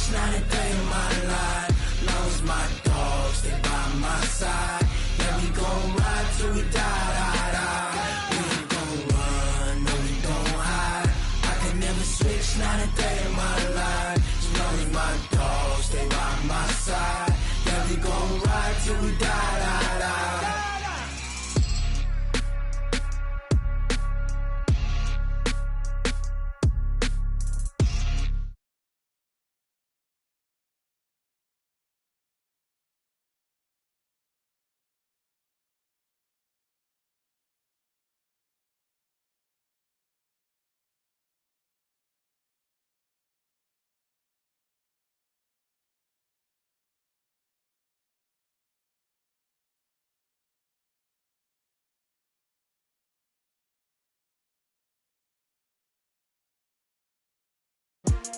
switch, not a day in my life. Long as my dogs, they by my side. Yeah, we gon' ride till we die, die, die. We ain't gon' run, no, we don't hide. I can never switch, not a day in my life. As long as my dogs, they by my side. Yeah, we gon' ride till we die, die, die.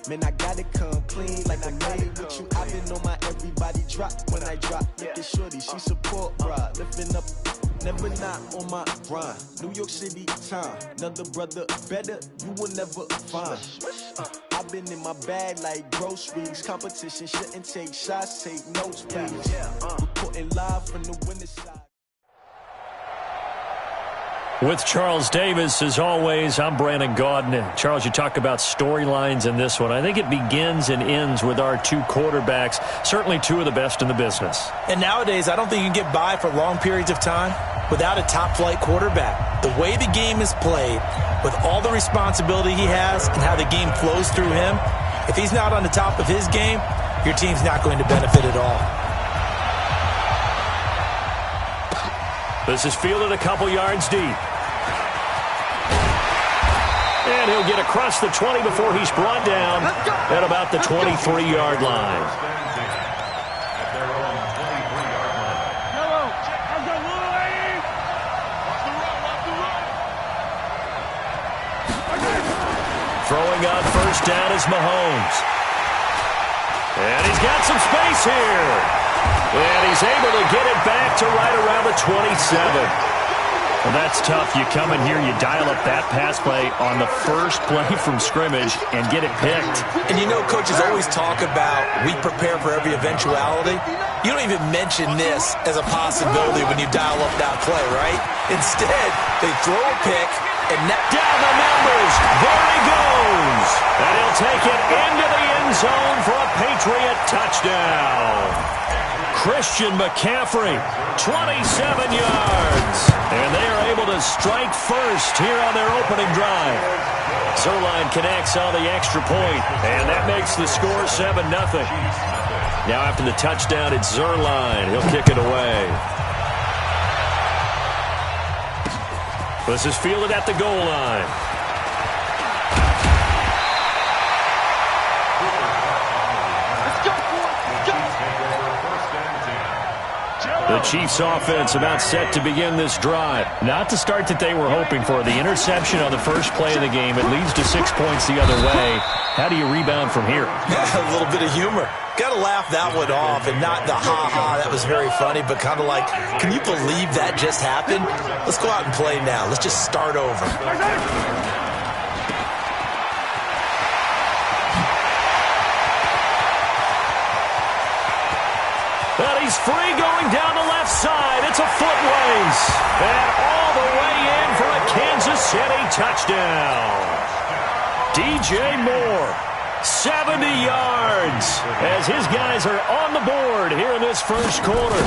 Man, I gotta come clean like I made with you. I've been on my everybody drop when I drop. Look at shorty, she support, bruh. Lifting up, never not on my grind. New York City time, another brother better, you will never find. I've been in my bag like groceries. Competition shouldn't take shots, take notes, please. Reporting live from the winning side. With Charles Davis, as always, I'm Brandon Gaudin. Charles, you talk about storylines in this one. I think it begins and ends with our two quarterbacks, certainly two of the best in the business. And nowadays, I don't think you can get by for long periods of time without a top-flight quarterback. The way the game is played, with all the responsibility he has and how the game flows through him, if he's not on the top of his game, your team's not going to benefit at all. This is fielded a couple yards deep. And he'll get across the 20 before he's brought down at about the 23-yard line. Throwing on first down is Mahomes. And he's got some space here. And he's able to get it back to right around the 27. Well, that's tough. You come in here, you dial up that pass play on the first play from scrimmage and get it picked. And you know, coaches always talk about we prepare for every eventuality. You don't even mention this as a possibility when you dial up that play, right? Instead, they throw a pick and down the numbers. There he goes. And he'll take it into the end zone for a Patriot touchdown. Christian McCaffrey, 27 yards. And they are able to strike first here on their opening drive. Zerline connects on the extra point, and that makes the score 7-0. Now after the touchdown, it's Zerline. He'll kick it away. This is fielded at the goal line. The Chiefs offense about set to begin this drive. Not the start that they were hoping for. The interception on the first play of the game. It leads to 6 points the other way. How do you rebound from here? A little bit of humor. Got to laugh that one off, and not the ha-ha, that was very funny, but kind of like, can you believe that just happened? Let's go out and play now. Let's just start over. And he's free going down the left side. It's a foot race. And all the way in for a Kansas City touchdown. DJ Moore, 70 yards, as his guys are on the board here in this first quarter.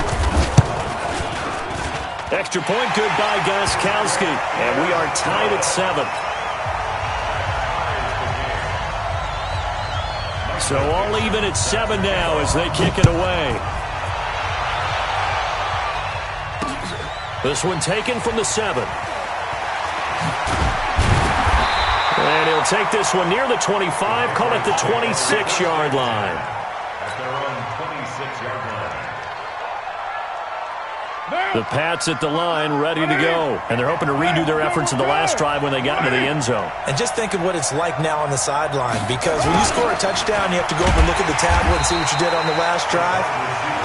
Extra point good by Gostkowski. And we are tied at 7. So all even at 7 now as they kick it away. This one taken from the 7. And he'll take this one near the 25, call it the 26-yard line. At their own 26-yard line. The Pats at the line, ready to go. And they're hoping to redo their efforts in the last drive when they got into the end zone. And just think of what it's like now on the sideline, because when you score a touchdown, you have to go over and look at the tablet and see what you did on the last drive.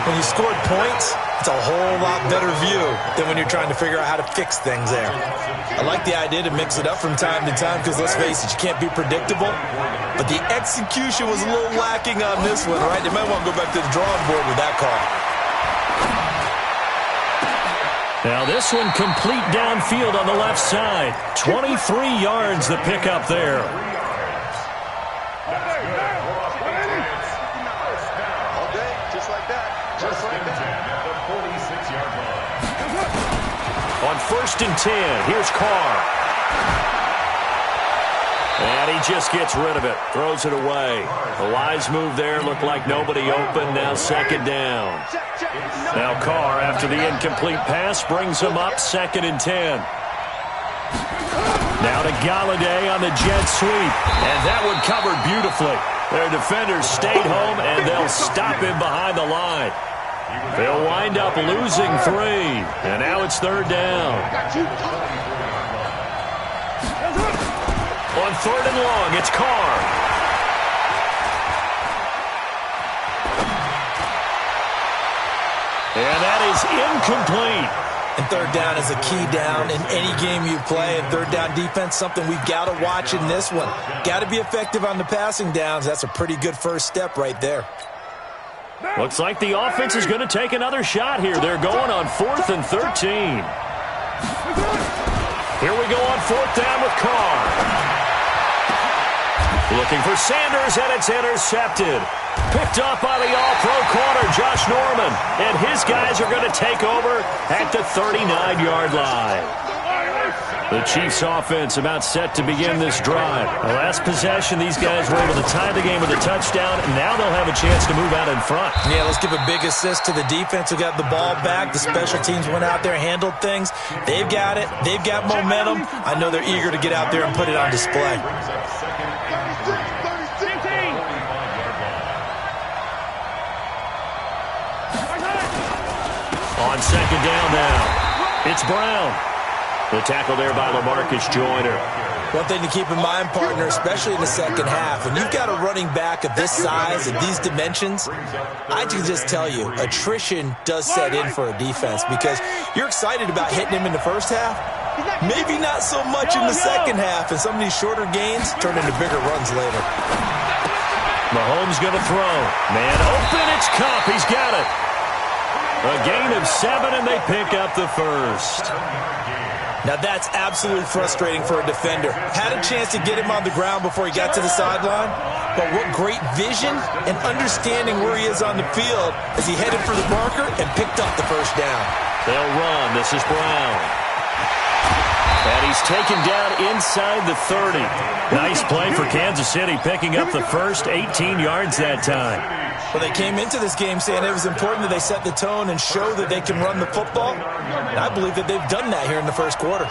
When you scored points, it's a whole lot better view than when you're trying to figure out how to fix things there. I like the idea to mix it up from time to time because, let's face it, you can't be predictable. But the execution was a little lacking on this one, right? They might want to go back to the drawing board with that call. Now this one complete downfield on the left side. 23 yards the pickup there. On 1st and 10, here's Carr. And he just gets rid of it, throws it away. A wise move there, looked like nobody open, now 2nd down. Now Carr, after the incomplete pass, brings him up 2nd and 10. Now to Galladay on the jet sweep, and that one covered beautifully. Their defenders stayed home, and they'll stop him behind the line. They'll wind up losing 3, and now it's 3rd down. On 3rd and long, it's Carr. And that is incomplete. And 3rd down is a key down in any game you play. And 3rd down defense, something we've got to watch in this one. Got to be effective on the passing downs. That's a pretty good first step right there. Looks like the offense is going to take another shot here. They're going on 4th and 13. Here we go on 4th down with Carr. Looking for Sanders, and it's intercepted. Picked up by the all-pro corner, Josh Norman. And his guys are going to take over at the 39-yard line. The Chiefs offense about set to begin this drive. The last possession, these guys were able to tie the game with a touchdown, and now they'll have a chance to move out in front. Yeah, let's give a big assist to the defense who got the ball back. The special teams went out there, handled things. They've got it. They've got momentum. I know they're eager to get out there and put it on display. On 2nd down now, it's Brown. The tackle there by LaMarcus Joyner. One thing to keep in mind, partner, especially in the second half, when you've got a running back of this size and these dimensions, I can just tell you, attrition does set in for a defense because you're excited about hitting him in the first half, maybe not so much in the second half, and some of these shorter gains turn into bigger runs later. Mahomes going to throw. Man open, it's Kupp. He's got it. A gain of 7, and they pick up the first. Now that's absolutely frustrating for a defender. Had a chance to get him on the ground before he got to the sideline, but what great vision and understanding where he is on the field as he headed for the marker and picked up the first down. They'll run. This is Brown. And he's taken down inside the 30. Nice play for Kansas City, picking up the first, 18 yards that time. Well, they came into this game saying it was important that they set the tone and show that they can run the football. And I believe that they've done that here in the first quarter.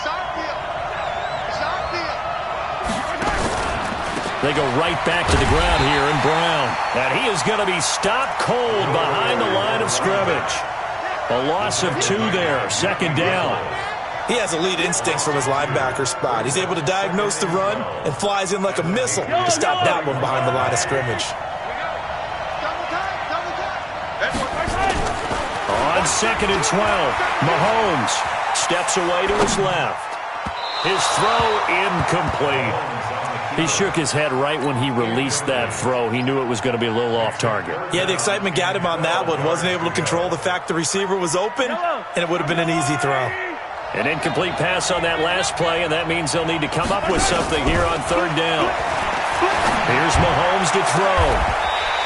They go right back to the ground here in Brown. And he is going to be stopped cold behind the line of scrimmage. A loss of 2 there, 2nd down. He has elite instincts from his linebacker spot. He's able to diagnose the run and flies in like a missile to stop that one behind the line of scrimmage. On 2nd and 12, Mahomes steps away to his left. His throw incomplete. He shook his head right when he released that throw. He knew it was going to be a little off target. Yeah, the excitement got him on that one. Wasn't able to control the fact the receiver was open, and it would have been an easy throw. An incomplete pass on that last play, and that means they'll need to come up with something here on 3rd down. Here's Mahomes to throw.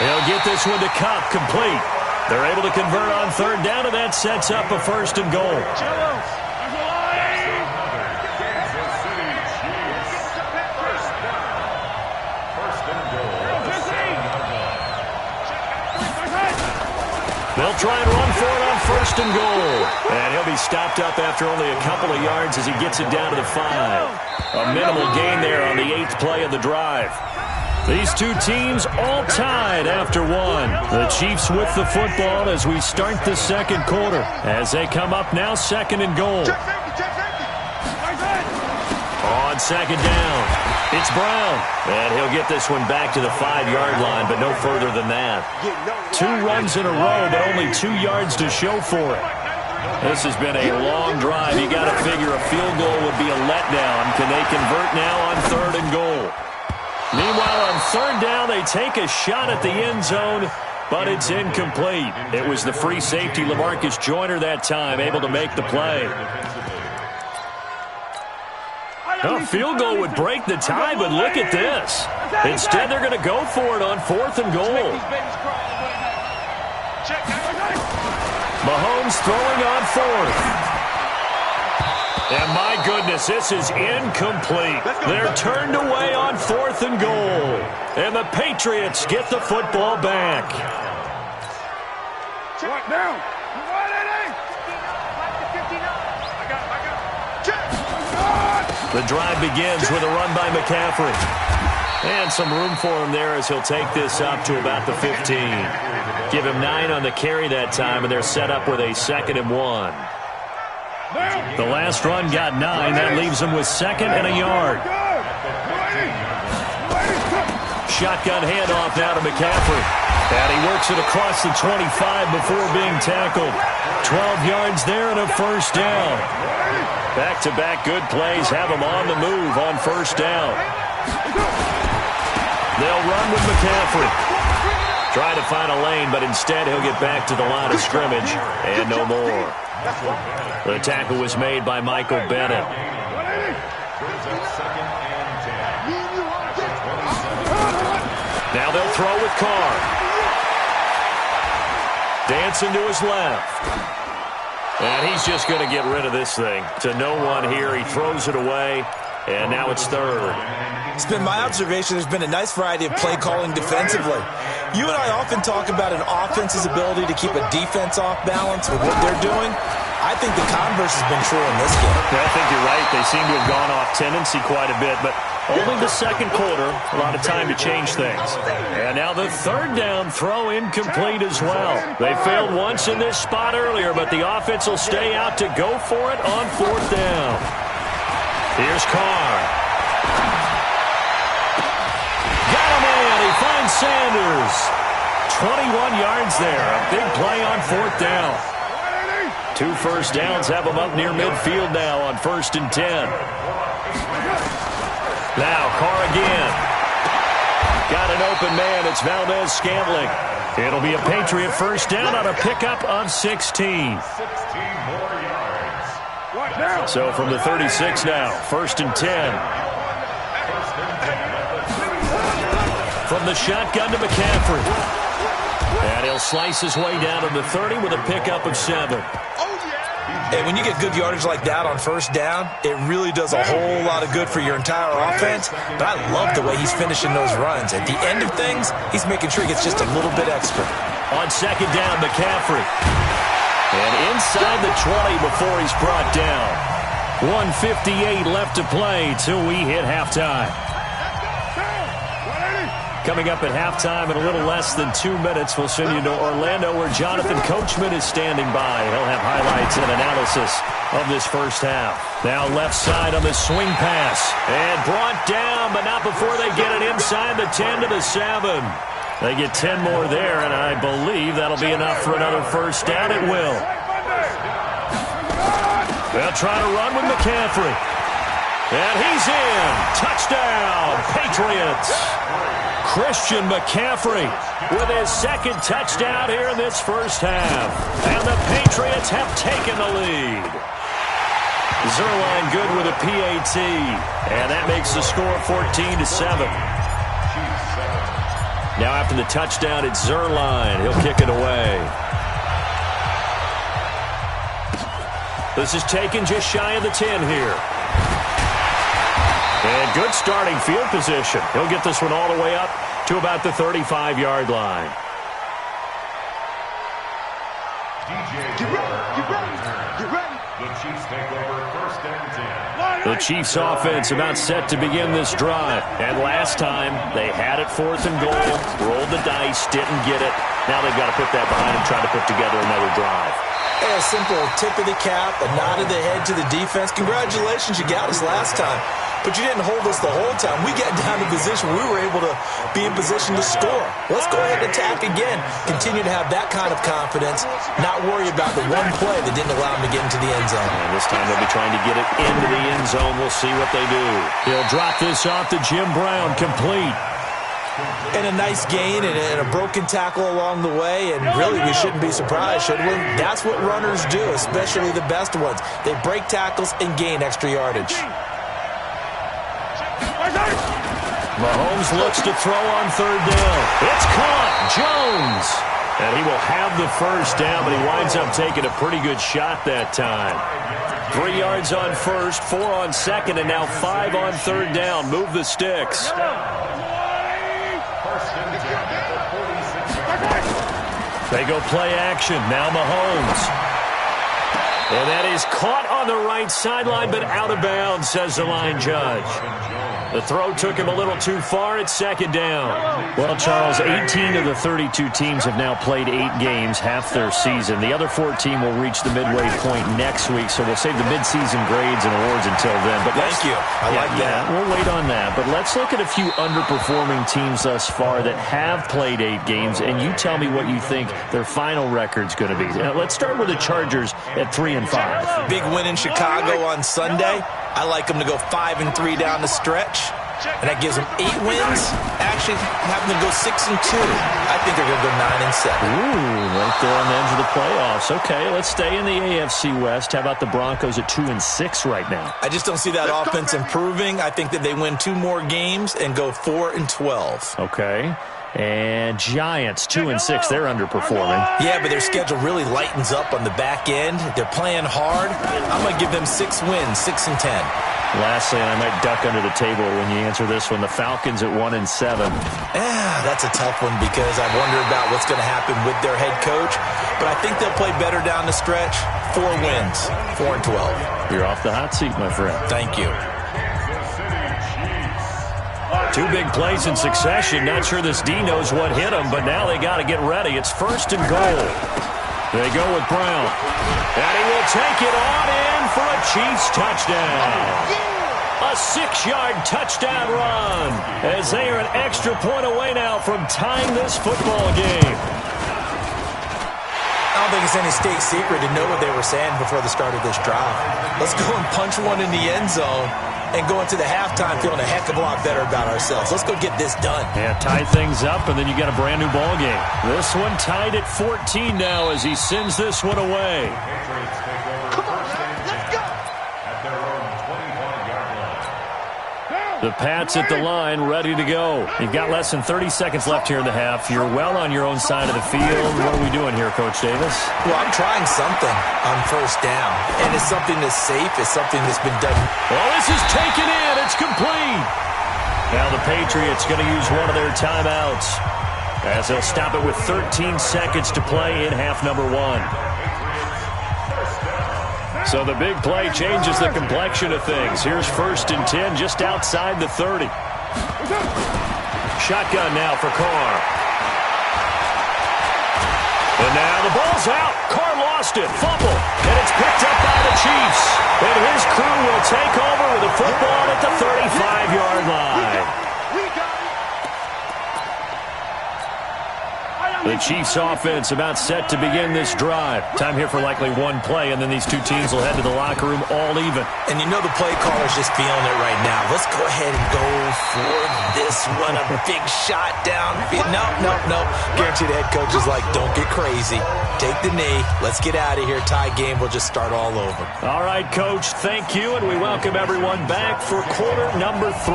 He'll get this one to Kupp, complete. They're able to convert on 3rd down, and that sets up a 1st and goal. They'll try and run for it on 1st and goal. And he'll be stopped up after only a couple of yards as he gets it down to the 5. A minimal gain there on the 8th play of the drive. These two teams all tied after 1. The Chiefs with the football as we start the second quarter. As they come up now, 2nd and goal. On on second down. It's Brown. And he'll get this one back to the 5-yard line, but no further than that. 2 runs in a row, but only 2 yards to show for it. This has been a long drive. You got to figure a field goal would be a letdown. Can they convert now on 3rd and goal? Meanwhile, on 3rd down, they take a shot at the end zone, but it's incomplete. It was the free safety, LaMarcus Joyner, that time, able to make the play. A field goal would break the tie, but look at this. Instead, they're going to go for it on 4th and goal. Mahomes throwing on 4th. And my goodness, this is incomplete. They're turned away on 4th and goal. And the Patriots get the football back. The drive begins with a run by McCaffrey. And some room for him there as he'll take this up to about the 15. Give him 9 on the carry that time, and they're set up with a 2nd and 1. The last run got 9. That leaves him with 2nd and a yard. Shotgun handoff now to McCaffrey. And he works it across the 25 before being tackled. 12 yards there and a 1st down. Back-to-back good plays have him on the move on 1st down. They'll run with McCaffrey. Trying to find a lane, but instead he'll get back to the line of scrimmage and no more. The tackle was made by Michael Bennett. Now they'll throw with Carr. Dancing to his left. And he's just going to get rid of this thing. To no one here. He throws it away. And now it's 3rd. It's been my observation there's been a nice variety of play calling defensively. You and I often talk about an offense's ability to keep a defense off balance with what they're doing. I think the converse has been true in this game. Yeah, I think you're right. They seem to have gone off tendency quite a bit, but only the 2nd quarter, a lot of time to change things. And now the 3rd down throw incomplete as well. They failed once in this spot earlier, but the offense will stay out to go for it on 4th down. Here's Carr. Got him in. He finds Sanders. 21 yards there. A big play on 4th down. 2 1st downs have them up near midfield now on 1st and 10. Now Carr again. Got an open man. It's Valdez-Scantling. It'll be a Patriot 1st down on a pickup of 16. So from the 36 now, 1st and 10. From the shotgun to McCaffrey. And he'll slice his way down to the 30 with a pickup of 7. And when you get good yardage like that on 1st down, it really does a whole lot of good for your entire offense. But I love the way he's finishing those runs. At the end of things, he's making sure he gets just a little bit extra. On 2nd down, McCaffrey. And inside the 20 before he's brought down. 1:58 left to play till we hit halftime. Coming up at halftime in a little less than 2 minutes, we'll send you to Orlando where Jonathan Coachman is standing by. He'll have highlights and analysis of this 1st half. Now left side on the swing pass. And brought down, but not before they get it inside the 10 to the 7. They get 10 more there, and I believe that'll be enough for another 1st down. It will. They'll try to run with McCaffrey. And he's in. Touchdown, Patriots. Christian McCaffrey with his 2nd touchdown here in this 1st half. And the Patriots have taken the lead. Zuerlein good with a PAT. And that makes the score 14-7. Now after the touchdown, it's Zuerlein. He'll kick it away. This is taken just shy of the 10 here. And good starting field position. He'll get this one all the way up to about the 35-yard line. The Chiefs take over 1st and 10. The Chiefs offense about set to begin this drive. And last time, they had it 4th and goal, rolled the dice, didn't get it. Now they've got to put that behind them, try to put together another drive. And a simple tip of the cap, a nod of the head to the defense. Congratulations, you got us last time. but you didn't hold us the whole time. We got down to position. We were able to be in position to score. Let's go ahead and attack again. Continue to have that kind of confidence, not worry about the one play that didn't allow them to get into the end zone. And this time they'll be trying to get it into the end zone. We'll see what they do. He'll drop this off to Jim Brown, complete. And a nice gain and a broken tackle along the way, and really we shouldn't be surprised, should we? That's what runners do, especially the best ones. They break tackles and gain extra yardage. Mahomes looks to throw on third down. It's caught. Jones. And he will have the first down, but he winds up taking a pretty good shot that time. 3 yards on first, 4 on second, and now 5 on third down. Move the sticks. They go play action. Now Mahomes. And that is caught on the right sideline, but out of bounds, says the line judge. The throw took him a little too far. It's second down. Well, Charles, 18 of the 32 teams have now played 8 games, half their season. The other 14 will reach the midway point next week, so we'll save the midseason grades and awards until then. But thank you. I like that. We'll wait on that. But let's look at a few underperforming teams thus far that have played 8 games, and you tell me what you think their final record's going to be. Let's start with the Chargers at 3-5. Big win in Chicago on Sunday. I like them to go 5-3 down the stretch, and that gives them 8 wins. Actually, having to go 6-2. I think they're going to go 9-7. Ooh, right there on the edge of the playoffs. Okay, let's stay in the AFC West. How about the Broncos at 2-6 right now? I just don't see that offense improving. I think that they win 2 more games and go 4-12. Okay. And Giants, 2-6. They're underperforming. Yeah, but their schedule really lightens up on the back end. They're playing hard. I'm going to give them 6 wins, 6-10. Lastly, and I might duck under the table when you answer this one, the Falcons at 1-7. Yeah, that's a tough one because I wonder about what's going to happen with their head coach. But I think they'll play better down the stretch. 4 wins, 4-12. You're off the hot seat, my friend. Thank you. 2 big plays in succession. Not sure this D knows what hit him, but now they got to get ready. It's 1st and goal. They go with Brown. And he will take it on in for a Chiefs touchdown. A 6-yard touchdown run as they are an extra point away now from tying this football game. I don't think it's any state secret to know what they were saying before the start of this drive. Let's go and punch one in the end zone and go into the halftime feeling a heck of a lot better about ourselves. Let's go get this done. Yeah, tie things up, and then you got a brand new ball game. This one tied at 14 now as he sends this one away. The Pats at the line, ready to go. You've got less than 30 seconds left here in the half. You're well on your own side of the field. What are we doing here, Coach Davis? Well, I'm trying something on 1st down, and it's something that's safe. It's something that's been done. Well, this is taken in. It's complete. Now the Patriots going to use one of their timeouts as they'll stop it with 13 seconds to play in half number 1. So the big play changes the complexion of things. Here's 1st and 10 just outside the 30. Shotgun now for Carr. And now the ball's out. Carr lost it. Fumble. And it's picked up by the Chiefs. And his crew will take over with the football at the 35-yard line. The Chiefs offense about set to begin this drive. Time here for likely one play, and then these two teams will head to the locker room all even. And you know the play caller's just feeling it right now. Let's go ahead and go for this one. A big shot down. No. Guarantee the head coach is like, don't get crazy. Take the knee. Let's get out of here. Tie game. We'll just start all over. All right, Coach. Thank you, and we welcome everyone back for quarter number 3.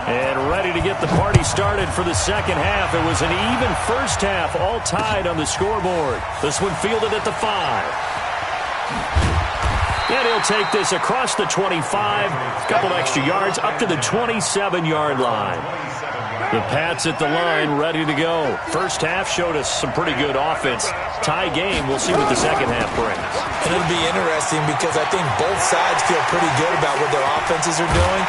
And ready to get the party started for the second half. It was an even first half, all tied on the scoreboard. This one fielded at the 5. And he'll take this across the 25, a couple extra yards, up to the 27-yard line. The Pats at the line, ready to go. First half showed us some pretty good offense. Tie game, we'll see what the second half brings. And it'll be interesting because I think both sides feel pretty good about what their offenses are doing.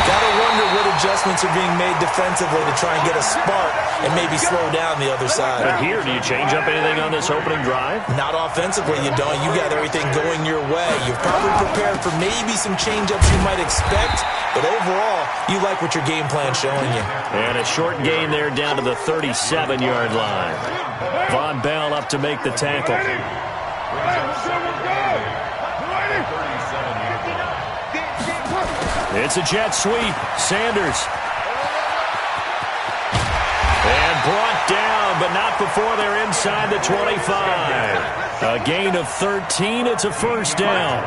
Got to wonder what adjustments are being made defensively to try and get a spark and maybe slow down the other side. But here, do you change up anything on this opening drive? Not offensively, you don't. You got everything going your way. You've probably prepared for maybe some change-ups you might expect, but overall, you like what your game plan's showing you. And a short gain there down to the 37-yard line. Von Bell up to make the tackle. It's a jet sweep. Sanders. And brought down, but not before they're inside the 25. A gain of 13. It's a first down.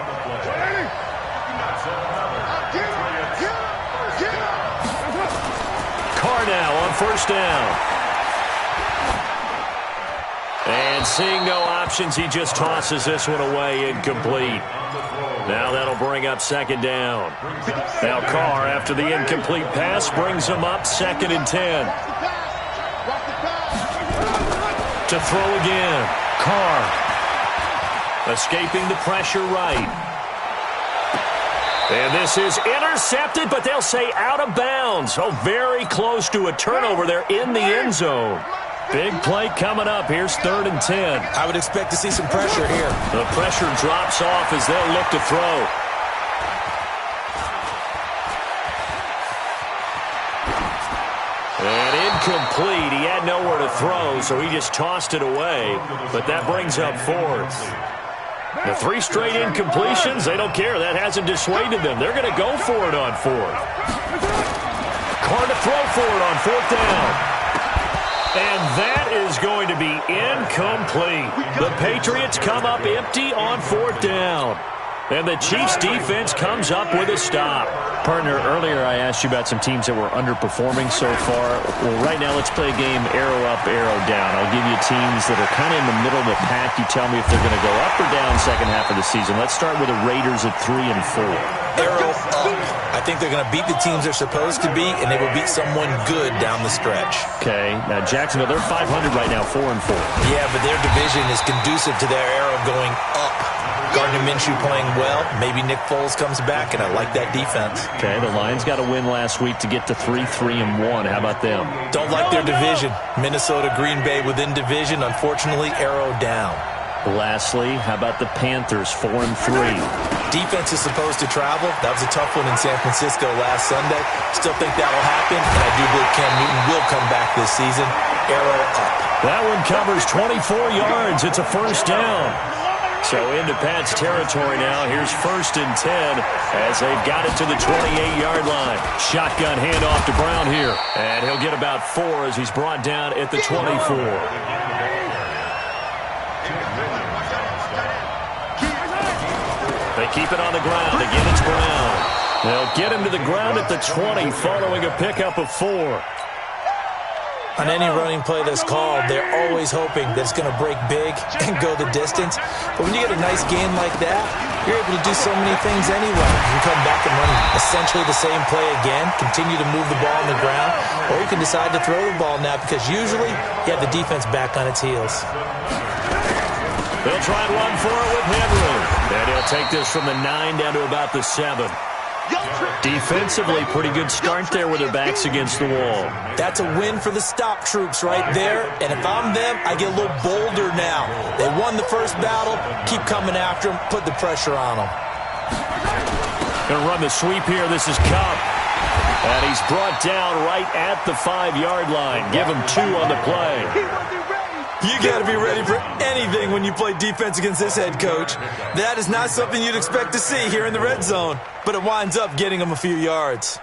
Carr now on first down. And seeing no options, he just tosses this one away, incomplete. Now that'll bring up second down. Now Carr, after the incomplete pass, brings him up 2nd and 10. To throw again. Carr. Escaping the pressure right. And this is intercepted, but they'll say out of bounds. Oh, very close to a turnover there in the end zone. Big play coming up. Here's 3rd and 10. I would expect to see some pressure here. The pressure drops off as they'll look to throw. And incomplete. He had nowhere to throw, so he just tossed it away. But that brings up 4th. The 3 straight incompletions, they don't care. That hasn't dissuaded them. They're going to go for it on 4th. Carr to throw for it on 4th down. And that is going to be incomplete. The Patriots come up empty on 4th down. And the Chiefs defense comes up with a stop. Partner, earlier I asked you about some teams that were underperforming so far. Well, right now let's play a game arrow up, arrow down. I'll give you teams that are kind of in the middle of the pack. You tell me if they're going to go up or down second half of the season. Let's start with the Raiders at 3 and 4. Arrow up. I think they're going to beat the teams they're supposed to beat, and they will beat someone good down the stretch. Okay. Now, Jacksonville, they're 500 right now, 4 and 4. Yeah, but their division is conducive to their arrow going up. Gardner Minshew playing well. Maybe Nick Foles comes back, and I like that defense. Okay, the Lions got a win last week to get to 3-3-1. How about them? Don't like their division. Minnesota, Green Bay within division. Unfortunately, arrow down. Lastly, how about the Panthers, 4 and 3? Defense is supposed to travel. That was a tough one in San Francisco last Sunday. Still think that'll happen, and I do believe Cam Newton will come back this season. Arrow up. That one covers 24 yards. It's a first down. So into Pat's territory now. Here's 1st and 10 as they've got it to the 28-yard line. Shotgun handoff to Brown here. And he'll get about 4 as he's brought down at the 24. They keep it on the ground. Again, it's Brown. They'll get him to the ground at the 20 following a pickup of 4. On any running play that's called, they're always hoping that it's going to break big and go the distance. But when you get a nice game like that, you're able to do so many things anyway. You can come back and run essentially the same play again, continue to move the ball on the ground, or you can decide to throw the ball now because usually you have the defense back on its heels. They'll try and run for it with Henry. And he'll take this from the 9 down to about the 7. Defensively, pretty good start there with their backs against the wall. That's a win for the stop troops right there. And if I'm them, I get a little bolder now. They won the first battle. Keep coming after them. Put the pressure on them. Going to run the sweep here. This is Cup. And he's brought down right at the 5-yard line. Give him 2 on the play. You got to be ready for anything when you play defense against this head coach. That is not something you'd expect to see here in the red zone, but it winds up getting them a few yards.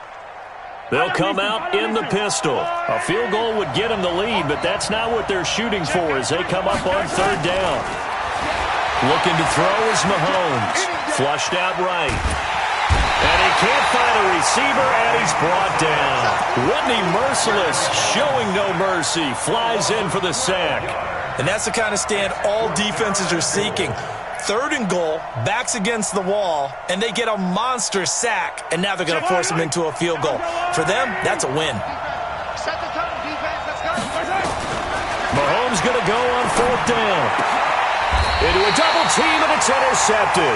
They'll come out in the pistol. A field goal would get them the lead, but that's not what they're shooting for as they come up on 3rd down. Looking to throw is Mahomes. Flushed out right. And he can't find a receiver, and he's brought down. Whitney Merciless, showing no mercy, flies in for the sack. And that's the kind of stand all defenses are seeking. 3rd and goal, backs against the wall, and they get a monster sack, and now they're going to force them into a field goal. For them, that's a win. Mahomes going to go on 4th down. Into a double team, and it's intercepted.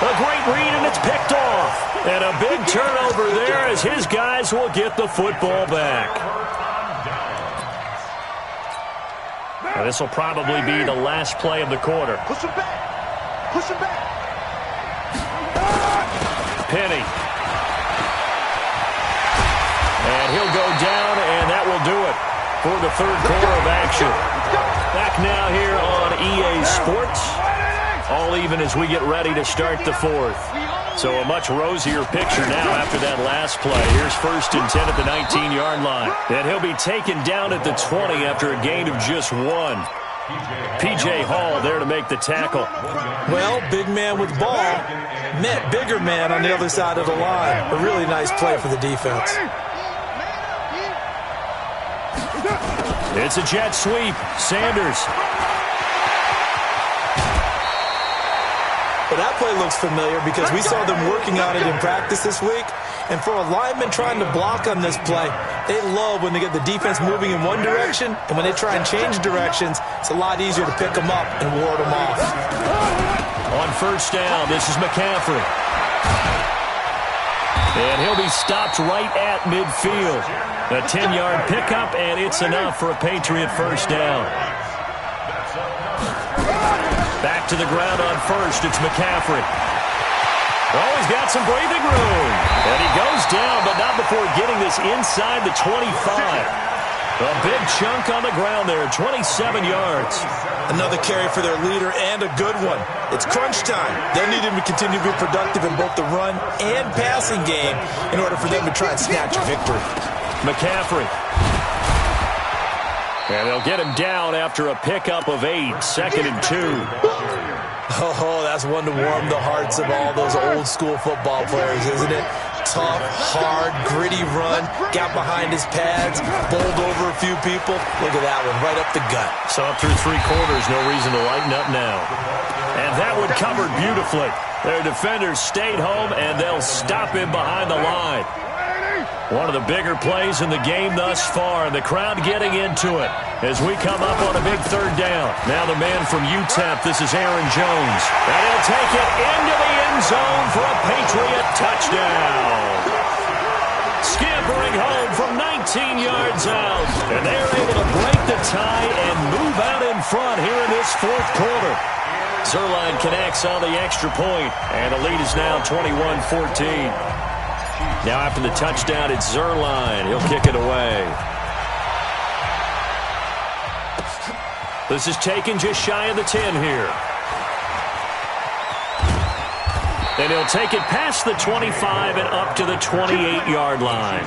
A great read, and it's picked off. And a big turnover there as his guys will get the football back. Now, this will probably be the last play of the quarter. Push him back. Push him back. Penny. And he'll go down, and that will do it for the third quarter of action. Back now here on EA Sports. All even as we get ready to start the fourth. So a much rosier picture now after that last play. Here's 1st and 10 at the 19-yard line. And he'll be taken down at the 20 after a gain of just 1. P.J. Hall there to make the tackle. Well, big man with ball met bigger man on the other side of the line. A really nice play for the defense. It's a jet sweep. Sanders. Well, that play looks familiar because we saw them working on it in practice this week. And for a lineman trying to block on this play, they love when they get the defense moving in one direction, and when they try and change directions, it's a lot easier to pick them up and ward them off. On 1st down, this is McCaffrey. And he'll be stopped right at midfield. A 10-yard pickup, and it's enough for a Patriot 1st down. Back to the ground on 1st, it's McCaffrey. Oh, he's got some breathing room. And he goes down, but not before getting this inside the 25. A big chunk on the ground there, 27 yards. Another carry for their leader and a good one. It's crunch time. They'll need him to continue to be productive in both the run and passing game in order for them to try and snatch a victory. McCaffrey. And they'll get him down after a pickup of 8, 2nd and 2. Oh, that's one to warm the hearts of all those old school football players, isn't it? Tough, hard, gritty run, got behind his pads, bowled over a few people. Look at that one, right up the gut. So up through 3 quarters, no reason to lighten up now. And that one covered beautifully. Their defenders stayed home, and they'll stop him behind the line. One of the bigger plays in the game thus far, and the crowd getting into it as we come up on a big 3rd down. Now the man from UTEP, this is Aaron Jones. And he'll take it into the end zone for a Patriot touchdown. Scampering home from 19 yards out. And they're able to break the tie and move out in front here in this 4th quarter. Zerline connects on the extra point, and the lead is now 21-14. Now after the touchdown, it's Zerline. He'll kick it away. This is taken just shy of the 10 here. And he'll take it past the 25 and up to the 28-yard line.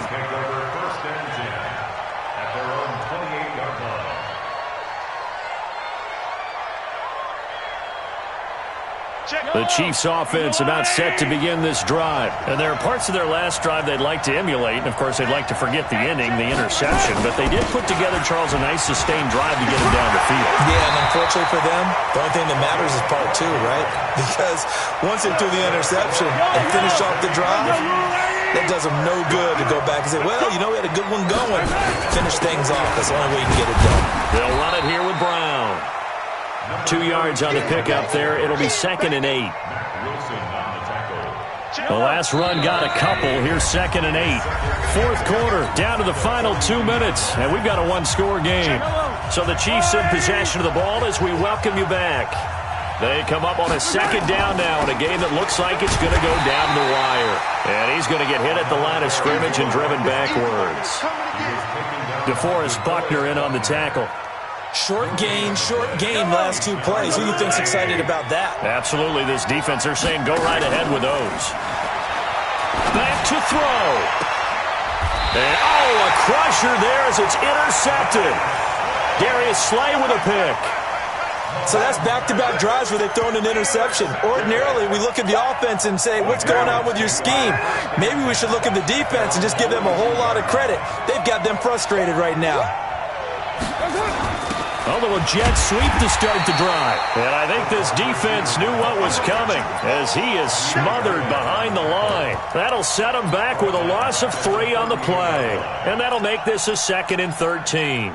The Chiefs offense about set to begin this drive. And there are parts of their last drive they'd like to emulate. And, of course, they'd like to forget the ending, the interception. But they did put together, Charles, a nice sustained drive to get them down the field. Yeah, and unfortunately for them, the only thing that matters is part 2, right? Because once they threw the interception and finished off the drive, that does them no good to go back and say, well, you know, we had a good one going. Finish things off. That's the only way you can get it done. They'll run it here with Brown. 2 yards on the pickup there. It'll be 2nd and 8. The last run got a couple. Here's 2nd and 8. 4th quarter, down to the final 2 minutes. And we've got a one-score game. So the Chiefs in possession of the ball as we welcome you back. They come up on a 2nd down now in a game that looks like it's going to go down the wire. And he's going to get hit at the line of scrimmage and driven backwards. DeForest Buckner in on the tackle. Short gain, last 2 plays. Who do you think's excited about that? Absolutely. This defense, they're saying go right ahead with those. Back to throw. And, a crusher there as it's intercepted. Darius Slay with a pick. So that's back-to-back drives where they've thrown an interception. Ordinarily, we look at the offense and say, what's going on with your scheme? Maybe we should look at the defense and just give them a whole lot of credit. They've got them frustrated right now. Although a jet sweep to start the drive. And I think this defense knew what was coming as he is smothered behind the line. That'll set him back with a loss of 3 on the play. And that'll make this a 2nd and 13.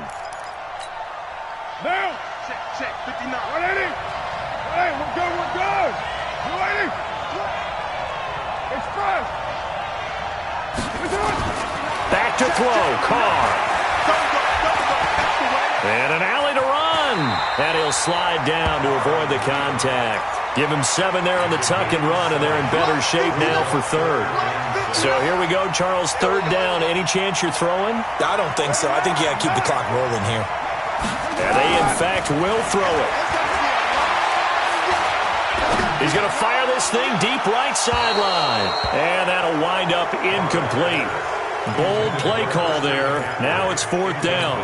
Now. Check, 59. 180. Hey, we're good. 280. Express. Back to throw. Carr. And an alley to run. And he'll slide down to avoid the contact. Give him 7 there on the tuck and run, and they're in better shape now for third. So here we go, Charles, third down. Any chance you're throwing? I don't think so. I think you got to keep the clock rolling here. And they, in fact, will throw it. He's going to fire this thing deep right sideline. And that'll wind up incomplete. Bold play call there. Now it's fourth down.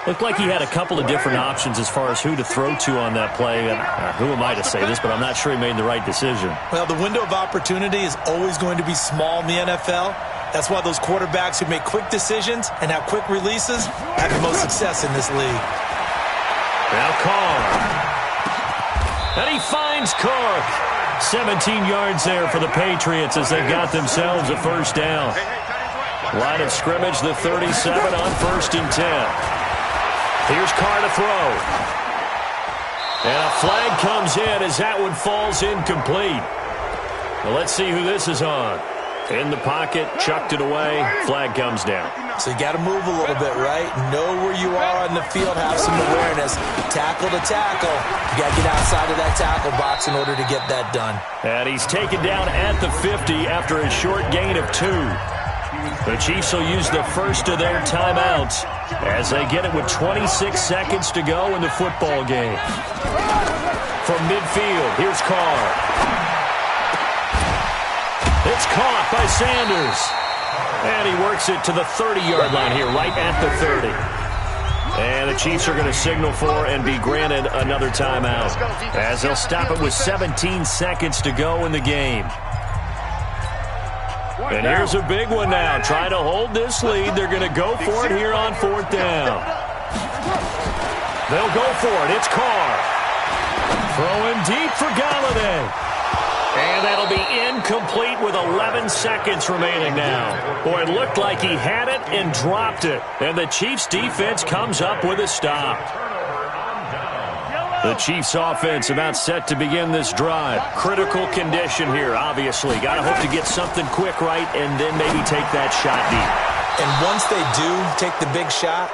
Looked like he had a couple of different options as far as who to throw to on that play. And who am I to say this, but I'm not sure he made the right decision. Well, the window of opportunity is always going to be small in the NFL. That's why those quarterbacks who make quick decisions and have quick releases have the most success in this league. Now Carr. And he finds Carr. 17 yards there for the Patriots as they got themselves a first down. Line of scrimmage, the 37 on 1st and 10. Here's Carr to throw. And a flag comes in as that one falls incomplete. Well, let's see who this is on. In the pocket, chucked it away, flag comes down. So you got to move a little bit, right? Know where you are on the field, have some awareness. Tackle to tackle. You got to get outside of that tackle box in order to get that done. And he's taken down at the 50 after a short gain of 2. The Chiefs will use the first of their timeouts as they get it with 26 seconds to go in the football game. From midfield, here's Carr. It's caught by Sanders. And he works it to the 30-yard line here, right at the 30. And the Chiefs are going to signal for and be granted another timeout as they'll stop it with 17 seconds to go in the game. And here's a big one now. Trying to hold this lead. They're going to go for it here on fourth down. They'll go for it. It's Carr. Throwing deep for Galladay. And that'll be incomplete with 11 seconds remaining now. Boy, it looked like he had it and dropped it. And the Chiefs defense comes up with a stop. The Chiefs offense about set to begin this drive. Critical condition here, obviously. Got to hope to get something quick right and then maybe take that shot deep. And once they do take the big shot,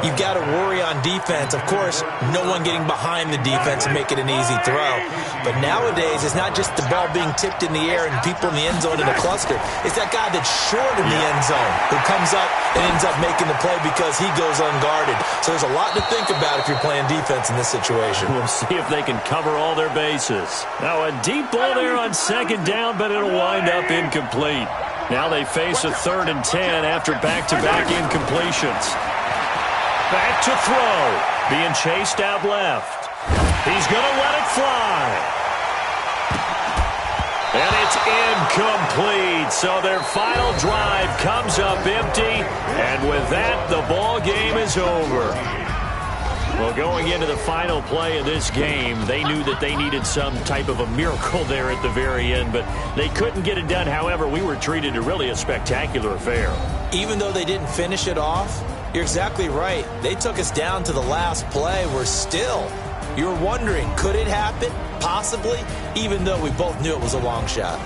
you've got to worry on defense. Of course, no one getting behind the defense and make it an easy throw. But nowadays, it's not just the ball being tipped in the air and people in the end zone in a cluster. It's that guy that's short in the end zone who comes up and ends up making the play because he goes unguarded. So there's a lot to think about if you're playing defense in this situation. We'll see if they can cover all their bases. Now a deep ball there on second down, but it'll wind up incomplete. Now they face a 3rd and 10 after back-to-back incompletions. Back to throw. Being chased out left. He's going to let it fly. And it's incomplete. So their final drive comes up empty. And with that, the ball game is over. Well, going into the final play of this game, they knew that they needed some type of a miracle there at the very end, but they couldn't get it done. However, we were treated to really a spectacular affair. Even though they didn't finish it off, you're exactly right. They took us down to the last play. We're still, you're wondering, could it happen? Possibly, even though we both knew it was a long shot.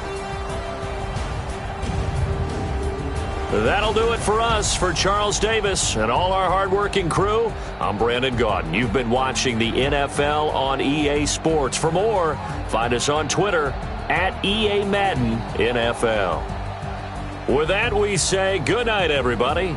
That'll do it for us. For Charles Davis and all our hardworking crew, I'm Brandon Gaudin. You've been watching the NFL on EA Sports. For more, find us on Twitter at EA Madden NFL. With that, we say good night, everybody.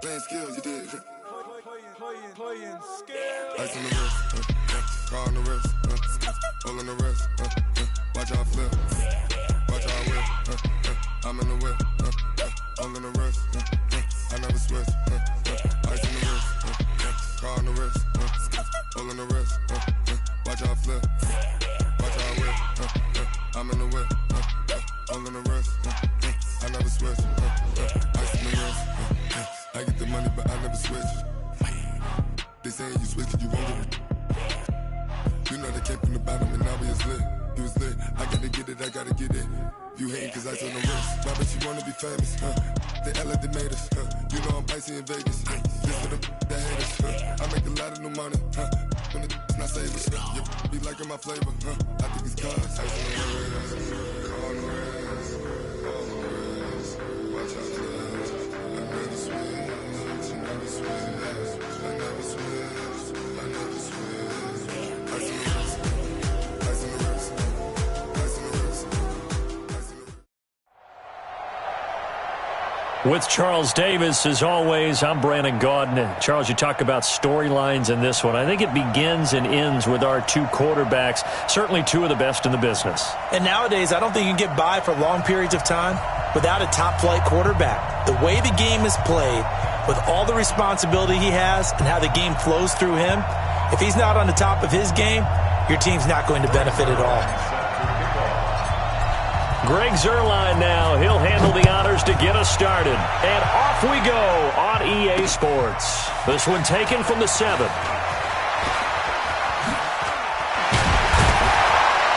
Playing skills, you did. Playing skills. Ice on the wrist, car on the wrist, all on the wrist, watch how I flip, watch how I whip, I'm in the whip, all on the wrist, I never switch, ice on the wrist, car on the wrist, all on the wrist, watch how I flip, watch how I whip, I'm in the whip, all on the wrist, I never switch, ice on the wrist, I get the money but I never switch. They saying you switch cause you won't get it. You know they came from the bottom and now we is lit. You was lit, I gotta get it, I gotta get it. You hating cause ice on the wrist. Why but you wanna be famous, They act like they made us, You know I'm icy in Vegas, This for them that hate us, I make a lot of new money, When it's not savers, You be liking my flavor, I think it's cause ice on the wrist, car on the wrist, all on the wrist. Watch out for this, I never switch, I never switch. I never switch, I never switch. Ice on the wrist, ice on the wrist, ice on the wrist, ice on the wrist. With Charles Davis, as always, I'm Brandon Gaudin. Charles, you talk about storylines in this one. I think it begins and ends with our two quarterbacks, certainly two of the best in the business. And nowadays, I don't think you can get by for long periods of time without a top-flight quarterback. The way the game is played, with all the responsibility he has and how the game flows through him, if he's not on the top of his game, your team's not going to benefit at all. Greg Zuerlein now. He'll handle the honors to get us started. And off we go on EA Sports. This one taken from the 7.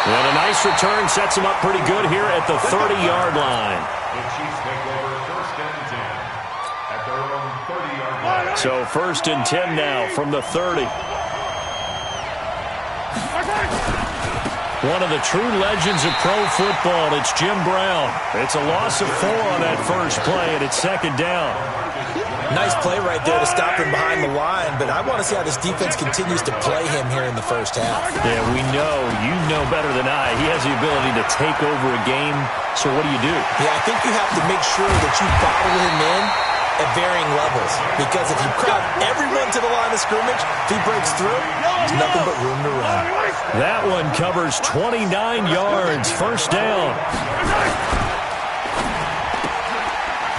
And a nice return sets him up pretty good here at the 30-yard line. So 1st and 10 now from the 30. One of the true legends of pro football, it's Jim Brown. It's a loss of 4 on that first play, and it's 2nd down. Nice play right there to stop him behind the line, but I want to see how this defense continues to play him here in the first half. Yeah, we know. You know better than I. He has the ability to take over a game, so what do you do? Yeah, I think you have to make sure that you bottle him in at varying levels, because if you crowd everyone to the line of scrimmage, if he breaks through, there's nothing but room to run. That one covers 29 yards, 1st down.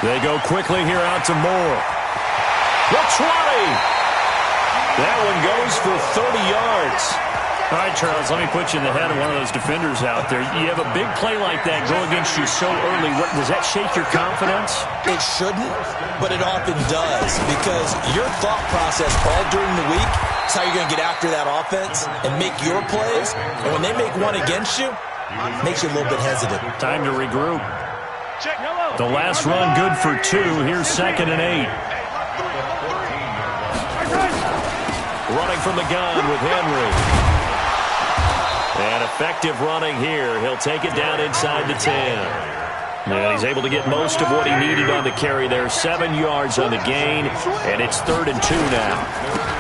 They go quickly here out to Moore. The 20. That one goes for 30 yards. All right, Charles, let me put you in the head of one of those defenders out there. You have a big play like that go against you so early. Does that shake your confidence? It shouldn't, but it often does, because your thought process all during the week is how you're going to get after that offense and make your plays. And when they make one against you, it makes you a little bit hesitant. Time to regroup. The last run good for 2. Here's 2nd and 8. Running from the gun with Henry. And effective running here. He'll take it down inside the 10. And he's able to get most of what he needed on the carry there. 7 yards on the gain, and it's 3rd and 2 now.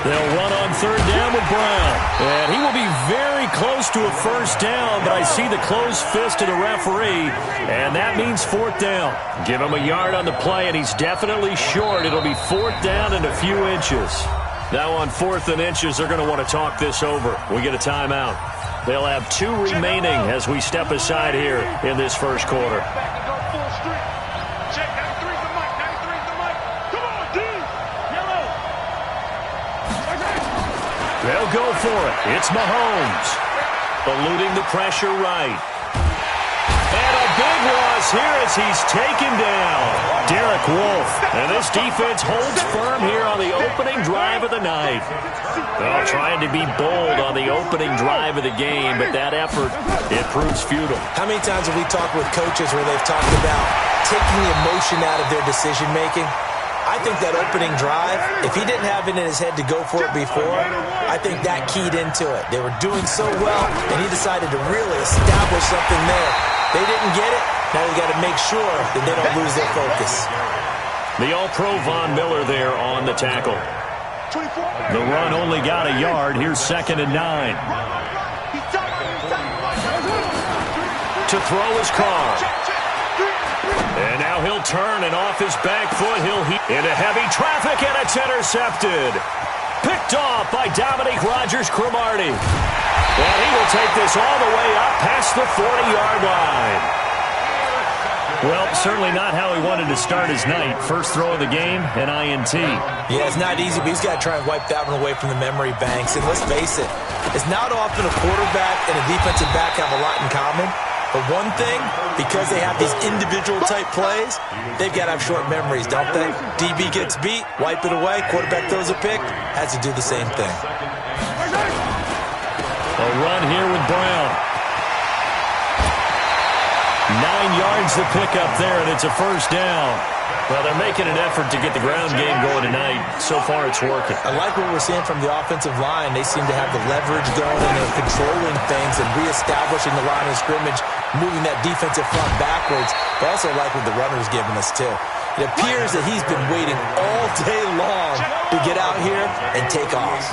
They'll run on 3rd down with Brown. And he will be very close to a 1st down, but I see the closed fist of the referee, and that means 4th down. Give him a yard on the play, and he's definitely short. It'll be 4th down and a few inches. Now on 4th and inches, they're going to want to talk this over. We get a timeout. They'll have 2 remaining as we step aside here in this first quarter. They'll go for it. It's Mahomes. Eluding the pressure right. And a big loss here as he's taken down. Derek Wolfe. And this defense holds firm here on the opening drive of the night. Well, trying to be bold on the opening drive of the game, but that effort, it proves futile. How many times have we talked with coaches where they've talked about taking the emotion out of their decision-making? I think that opening drive, if he didn't have it in his head to go for it before, I think that keyed into it. They were doing so well, and he decided to really establish something there. They didn't get it. Now we got to make sure that they don't lose their focus. The All-Pro Von Miller there on the tackle. The run only got a yard. Here's 2nd and 9. To throw his car. And now he'll turn, and off his back foot, he'll heat into heavy traffic, and it's intercepted. Picked off by Dominique Rodgers-Cromartie. And he will take this all the way up past the 40-yard line. Well, certainly not how he wanted to start his night. First throw of the game, an INT. Yeah, it's not easy, but he's got to try and wipe that one away from the memory banks. And let's face it, it's not often a quarterback and a defensive back have a lot in common. But one thing, because they have these individual-type plays, they've got to have short memories, don't they? DB gets beat, wipe it away, quarterback throws a pick, has to do the same thing. A run here with Brown. 9 yards to pick up there, and it's a first down. Well, they're making an effort to get the ground game going tonight. So far, it's working. I like what we're seeing from the offensive line. They seem to have the leverage going, and they're controlling things and reestablishing the line of scrimmage, moving that defensive front backwards. But I also like what the runner's giving us, too. It appears that he's been waiting all day long to get out here and take off.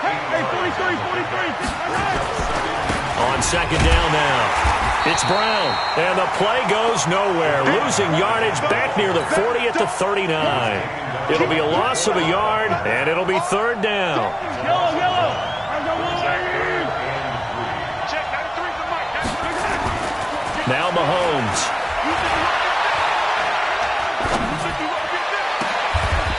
Hey, 43. On second down now. It's Brown, and the play goes nowhere. Losing yardage back near the 40 at the 39. It'll be a loss of a yard, and it'll be third down. Yellow. Now Mahomes.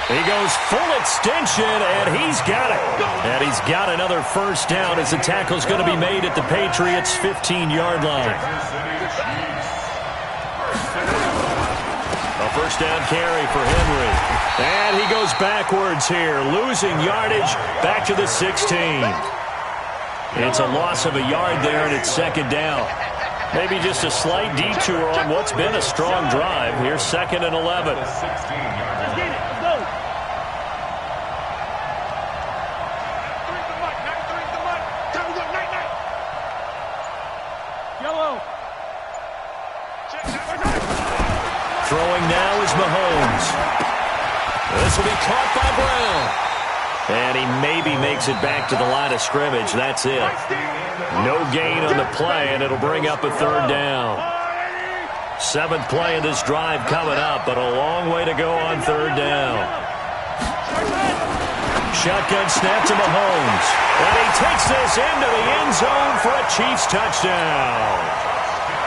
He goes full extension, and he's got it. And he's got another first down as the tackle's going to be made at the Patriots' 15-yard line. A first down carry for Henry. And he goes backwards here, losing yardage back to the 16. It's a loss of a yard there, and it's second down. Maybe just a slight detour on what's been a strong drive. Here's 2nd and 11. Throwing now is Mahomes. This will be caught by Brown. And he maybe makes it back to the line of scrimmage. That's it. No gain on the play, and it'll bring up a third down. 7th play of this drive coming up, but a long way to go on third down. Shotgun snap to Mahomes. And he takes this into the end zone for a Chiefs touchdown.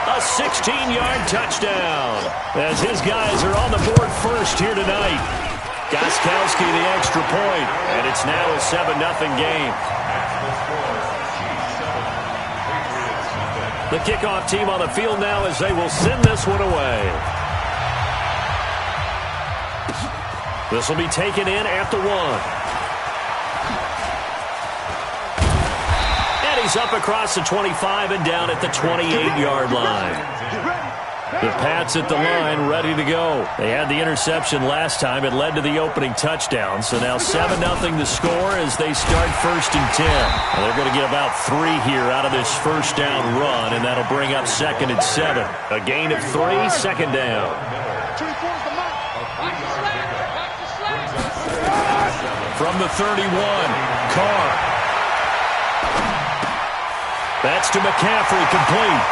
A 16-yard touchdown as his guys are on the board first here tonight. Gostkowski the extra point, and it's now a 7-0 game. The kickoff team on the field now as they will send this one away. This will be taken in at the 1. He's up across the 25 and down at the 28-yard line. The Pats at the line ready to go. They had the interception last time. It led to the opening touchdown. So now 7-0 the score as they start 1st and 10. Well, they're going to get about 3 here out of this first down run, and that'll bring up 2nd and 7. A gain of 3, second down. From the 31, Carr. That's to McCaffrey, complete.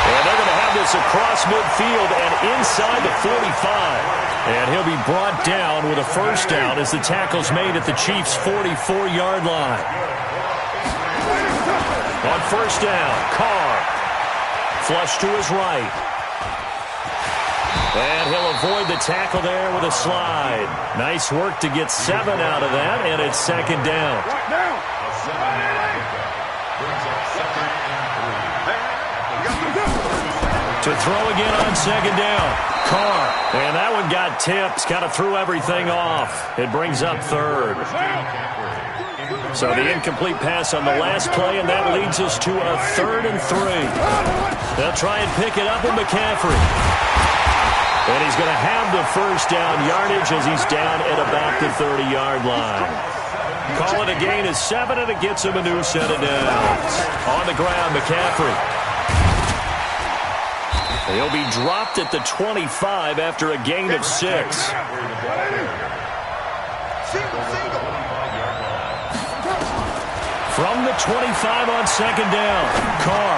And they're going to have this across midfield and inside the 45. And he'll be brought down with a first down as the tackle's made at the Chiefs' 44-yard line. On first down, Carr. Flush to his right. And he'll avoid the tackle there with a slide. Nice work to get 7 out of that, and it's second down. To throw again on second down. Carr. And that one got tipped. Kind of threw everything off. It brings up 3rd. So the incomplete pass on the last play, and that leads us to a 3rd and 3. They'll try and pick it up with McCaffrey. And he's going to have the first down yardage as he's down at about the 30-yard line. Call it a gain of 7, and it gets him a new set of downs. On the ground, McCaffrey. He'll be dropped at the 25 after a gain of 6. From the 25 on second down, Carr.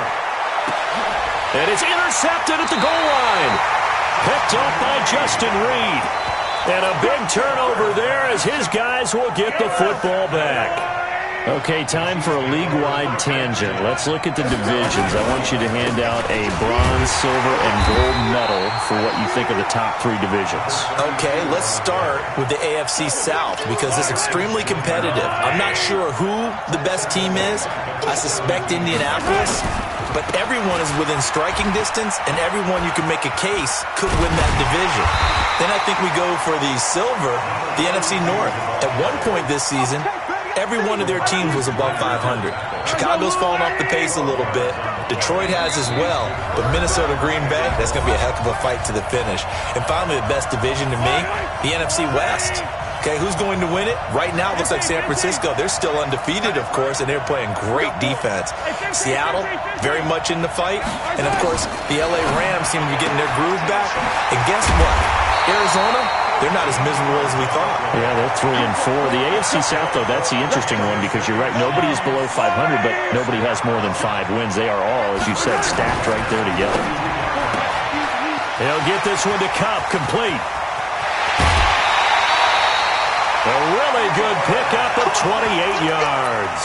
And it's intercepted at the goal line. Picked up by Justin Reed. And a big turnover there as his guys will get the football back. Okay, time for a league-wide tangent. Let's look at the divisions. I want you to hand out a bronze, silver, and gold medal for what you think of the top 3 divisions. Okay, let's start with the AFC South because it's extremely competitive. I'm not sure who the best team is. I suspect Indianapolis, but everyone is within striking distance, and everyone you can make a case could win that division. Then I think we go for the silver, the NFC North. At one point this season, every one of their teams was above 500. Chicago's fallen off the pace a little bit. Detroit has as well. But Minnesota, Green Bay, that's going to be a heck of a fight to the finish. And finally, the best division to me, the NFC West. Okay, who's going to win it? Right now, it looks like San Francisco. They're still undefeated, of course, and they're playing great defense. Seattle, very much in the fight. And, of course, the LA Rams seem to be getting their groove back. And guess what? Arizona, they're not as miserable as we thought. Yeah, they're 3-4. The AFC South, though, that's the interesting one because you're right. Nobody is below 500, but nobody has more than 5 wins. They are all, as you said, stacked right there together. They'll get this one to Cup, complete. A really good pickup of 28 yards.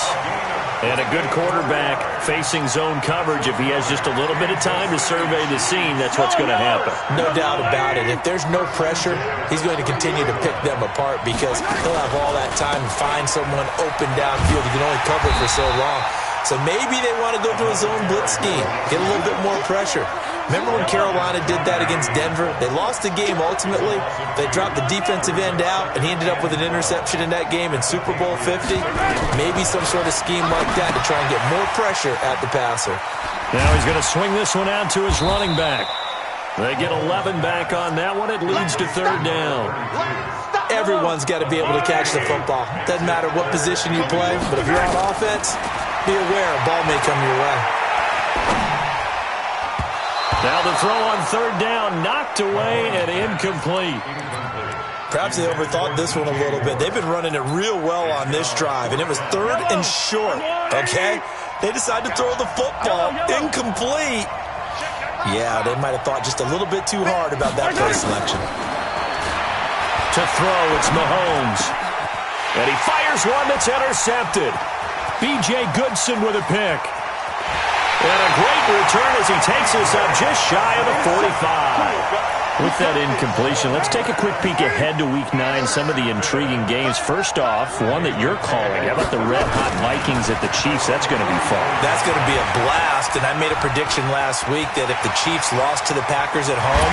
And a good quarterback facing zone coverage. If he has just a little bit of time to survey the scene, that's what's going to happen. No doubt about it. If there's no pressure, he's going to continue to pick them apart because he'll have all that time to find someone open downfield. He can only cover for so long. So maybe they want to go to a zone blitz scheme, get a little bit more pressure. Remember when Carolina did that against Denver? They lost the game ultimately. They dropped the defensive end out, and he ended up with an interception in that game in Super Bowl 50. Maybe some sort of scheme like that to try and get more pressure at the passer. Now he's going to swing this one out to his running back. They get 11 back on that one. It leads to 3rd down. Everyone's got to be able to catch the football. Doesn't matter what position you play, but if you're on offense, be aware a ball may come your way. Now the throw on 3rd down, knocked away and incomplete. Perhaps they overthought this one a little bit. They've been running it real well on this drive, and it was 3rd and short, okay? They decided to throw the football, incomplete. Yeah, they might have thought just a little bit too hard about that play selection. To throw, it's Mahomes. And he fires one that's intercepted. B.J. Goodson with a pick. And a great return as he takes us up just shy of the 45. With that incompletion, let's take a quick peek ahead to Week 9, some of the intriguing games. First off, one that you're calling. How about the red-hot Vikings at the Chiefs? That's going to be fun. That's going to be a blast, and I made a prediction last week that if the Chiefs lost to the Packers at home,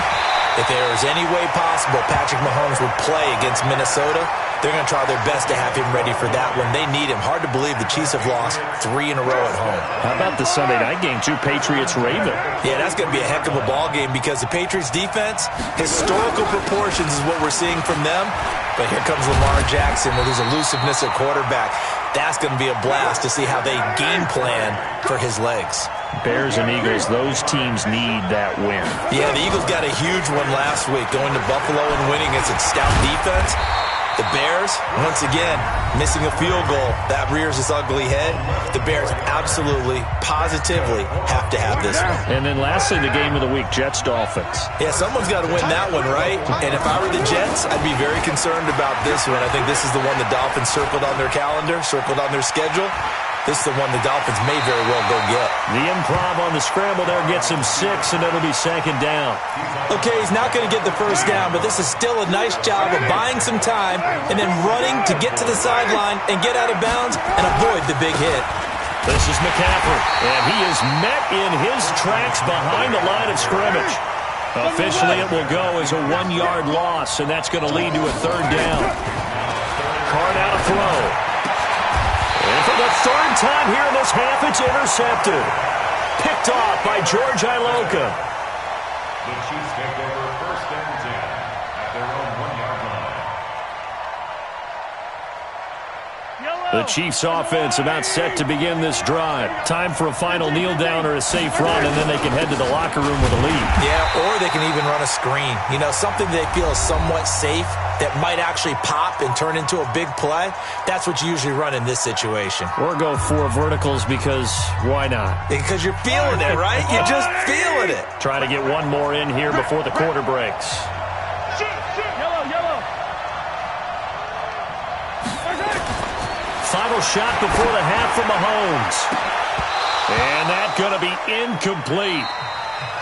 if there was any way possible Patrick Mahomes would play against Minnesota, they're going to try their best to have him ready for that one. They need him. Hard to believe the Chiefs have lost 3 in a row at home. How about the Sunday night game, too? Patriots-Ravens. Yeah, that's going to be a heck of a ball game because the Patriots defense, historical proportions is what we're seeing from them. But here comes Lamar Jackson with his elusiveness at quarterback. That's going to be a blast to see how they game plan for his legs. Bears and Eagles, those teams need that win. Yeah, the Eagles got a huge one last week, going to Buffalo and winning against a stout defense. The Bears, once again, missing a field goal. That rears its ugly head. The Bears absolutely, positively have to have this one. And then lastly, the game of the week, Jets-Dolphins. Yeah, someone's got to win that one, right? And if I were the Jets, I'd be very concerned about this one. I think this is the one the Dolphins circled on their calendar, circled on their schedule. This is the one the Dolphins may very well go get. The improv on the scramble there gets him 6, and it'll be 2nd down. Okay, he's not going to get the 1st down, but this is still a nice job of buying some time and then running to get to the sideline and get out of bounds and avoid the big hit. This is McCaffrey, and he is met in his tracks behind the line of scrimmage. Officially, it will go as a 1-yard loss, and that's going to lead to a 3rd down. Card out of throw. And for the 3rd time here in this half, it's intercepted. Picked off by George Iloka. The Chiefs take over 1st and 10 at their own 1-yard line. The Chiefs offense about set to begin this drive. Time for a final kneel down or a safe run, and then they can head to the locker room with a lead. Yeah, or they can even run a screen. You know, something they feel is somewhat safe that might actually pop and turn into a big play, that's what you usually run in this situation. Or go 4 verticals because why not? Because you're feeling it, right? You're just feeling it. Trying to get one more in here before the quarter breaks. Final shot before the half from Mahomes. And that's going to be incomplete.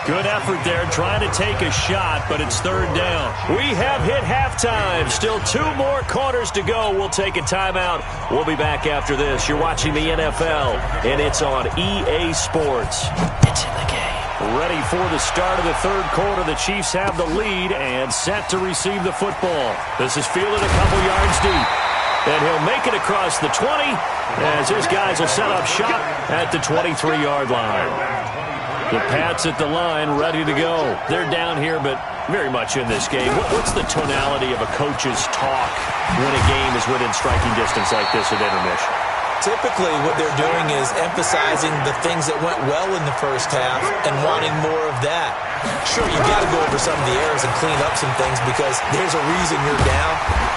Good effort there trying to take a shot, but it's third down. We have hit halftime. Still 2 more quarters to go. We'll take a timeout. We'll be back after this. You're watching the NFL, and it's on EA Sports. It's in the game. Ready for the start of the third quarter. The Chiefs have the lead and set to receive the football. This is fielded a couple yards deep. And he'll make it across the 20 as his guys will set up shop at the 23-yard line. The Pats at the line, ready to go. They're down here, but very much in this game. What's the tonality of a coach's talk when a game is within striking distance like this at intermission? Typically, what they're doing is emphasizing the things that went well in the first half and wanting more of that. Sure, you got to go over some of the errors and clean up some things because there's a reason you're down.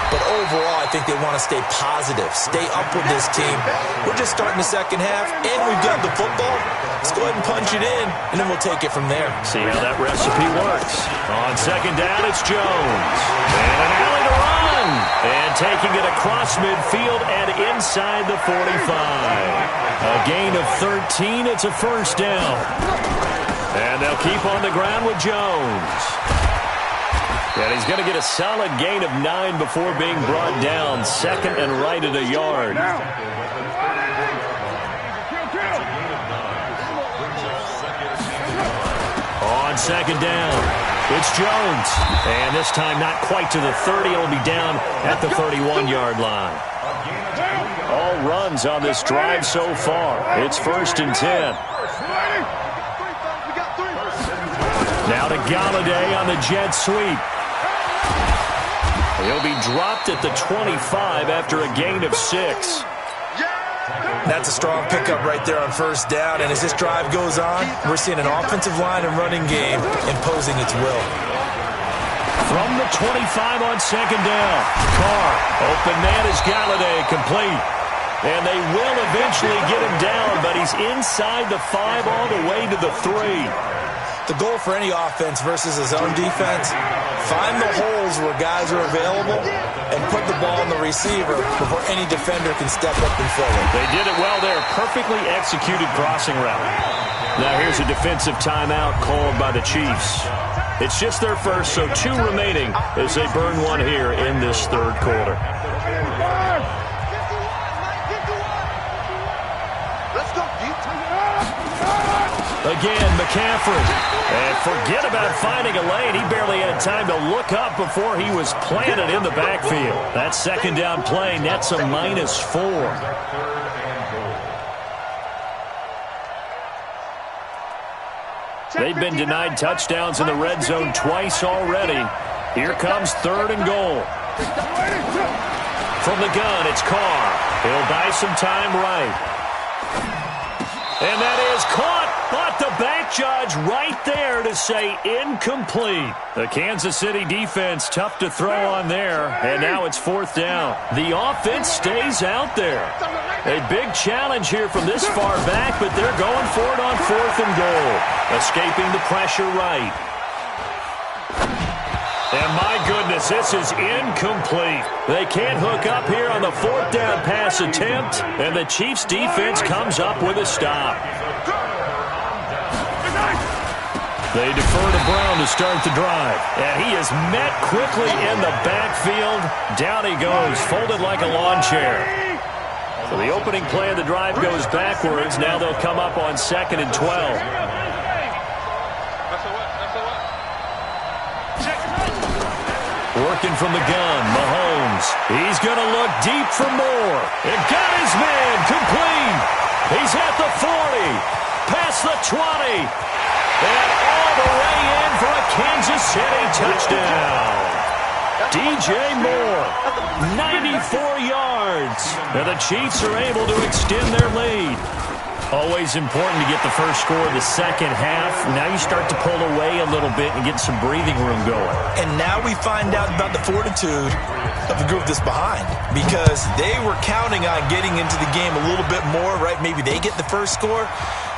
But overall, I think they want to stay positive, stay up with this team. We're just starting the second half, and we've got the football. Let's go ahead and punch it in, and then we'll take it from there. See how that recipe works. On second down, it's Jones. And an alley to run. And taking it across midfield and inside the 45. A gain of 13. It's a first down. And they'll keep on the ground with Jones. And he's going to get a solid gain of 9 before being brought down. Second and right at a yard. On second down, it's Jones. And this time not quite to the 30. It'll be down at the 31-yard line. All runs on this drive so far. It's first and 10. Now to Galladay on the jet sweep. He'll be dropped at the 25 after a gain of 6. That's a strong pickup right there on first down. And as this drive goes on, we're seeing an offensive line and running game imposing its will. From the 25 on second down. Carr, open man is Galladay, complete. And they will eventually get him down, but he's inside the 5 all the way to the 3. The goal for any offense versus his own defense, find the holes where guys are available and put the ball on the receiver before any defender can step up and fill it. They did it well there. Perfectly executed crossing route. Now here's a defensive timeout called by the Chiefs. It's just their first, so 2 remaining as they burn one here in this third quarter. Again, McCaffrey. And forget about finding a lane. He barely had time to look up before he was planted in the backfield. That second down play nets a -4. They've been denied touchdowns in the red zone twice already. Here comes third and goal. From the gun, it's Carr. He'll buy some time right. And that is caught. But the back judge right there to say incomplete. The Kansas City defense tough to throw on there. And now it's fourth down. The offense stays out there. A big challenge here from this far back, but they're going for it on fourth and goal. Escaping the pressure right. And my goodness, this is incomplete. They can't hook up here on the fourth down pass attempt. And the Chiefs defense comes up with a stop. They defer to Brown to start the drive. And he is met quickly in the backfield. Down he goes, folded like a lawn chair. So the opening play of the drive goes backwards. Now they'll come up on second and 12. Working from the gun, Mahomes. He's going to look deep for more. And got his man complete. He's at the 40. Past the 20. And all the way in for a Kansas City touchdown. DJ Moore, 94 yards. And the Chiefs are able to extend their lead. Always important to get the first score of the second half. Now you start to pull away a little bit and get some breathing room going. And now we find out about the fortitude of the group that's behind, because they were counting on getting into the game a little bit more, right? Maybe they get the first score.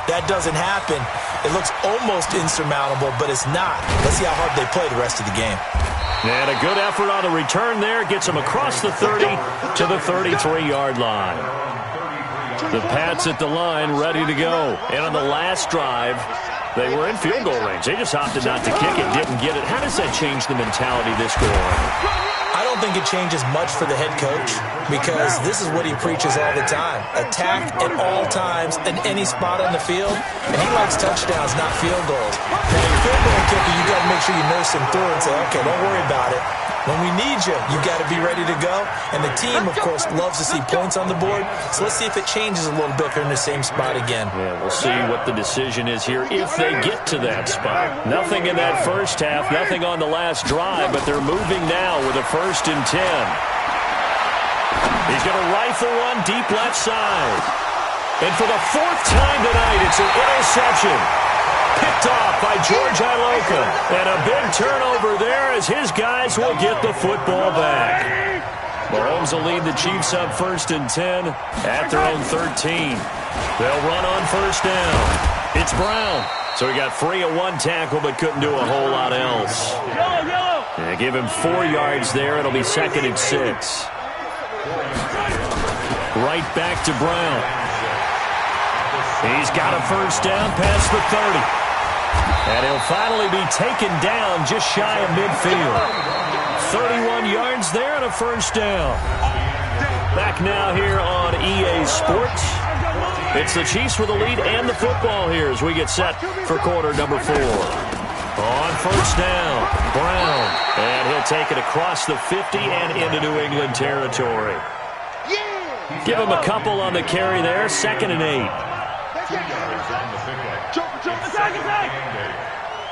That doesn't happen. It looks almost insurmountable, but it's not. Let's see how hard they play the rest of the game. And a good effort on the return there gets them across the 30 to the 33-yard line. The Pats at the line, ready to go. And on the last drive, they were in field goal range. They just opted not to kick it, didn't get it. How does that change the mentality this go on? I don't think it changes much for the head coach, because this is what he preaches all the time. Attack at all times in any spot on the field, and he likes touchdowns, not field goals. Now, your field goal kicker, you got to make sure you nurse him through and say, okay, don't worry about it. When we need you, you got to be ready to go. And the team, of course, loves to see points on the board. So let's see if it changes a little bit if they're in the same spot again. Yeah, we'll see what the decision is here if they get to that spot. Nothing in that first half, nothing on the last drive, but they're moving now with a 1st and 10. He's going to rifle one deep left side. And for the 4th time tonight, it's an interception. Picked off by George Iloka. And a big turnover there as his guys will get the football back. Mahomes will lead the Chiefs up 1st and 10 at their own 13. They'll run on 1st down. It's Brown. So he got free of one tackle but couldn't do a whole lot else. They give him 4 yards there. It'll be 2nd and 6. Right back to Brown. He's got a 1st down past the 30. And he'll finally be taken down just shy of midfield. 31 yards there and a 1st down. Back now here on EA Sports. It's the Chiefs with the lead and the football here as we get set for quarter number 4. On 1st down, Brown. And he'll take it across the 50 and into New England territory. Give him a couple on the carry there. 2nd and 8.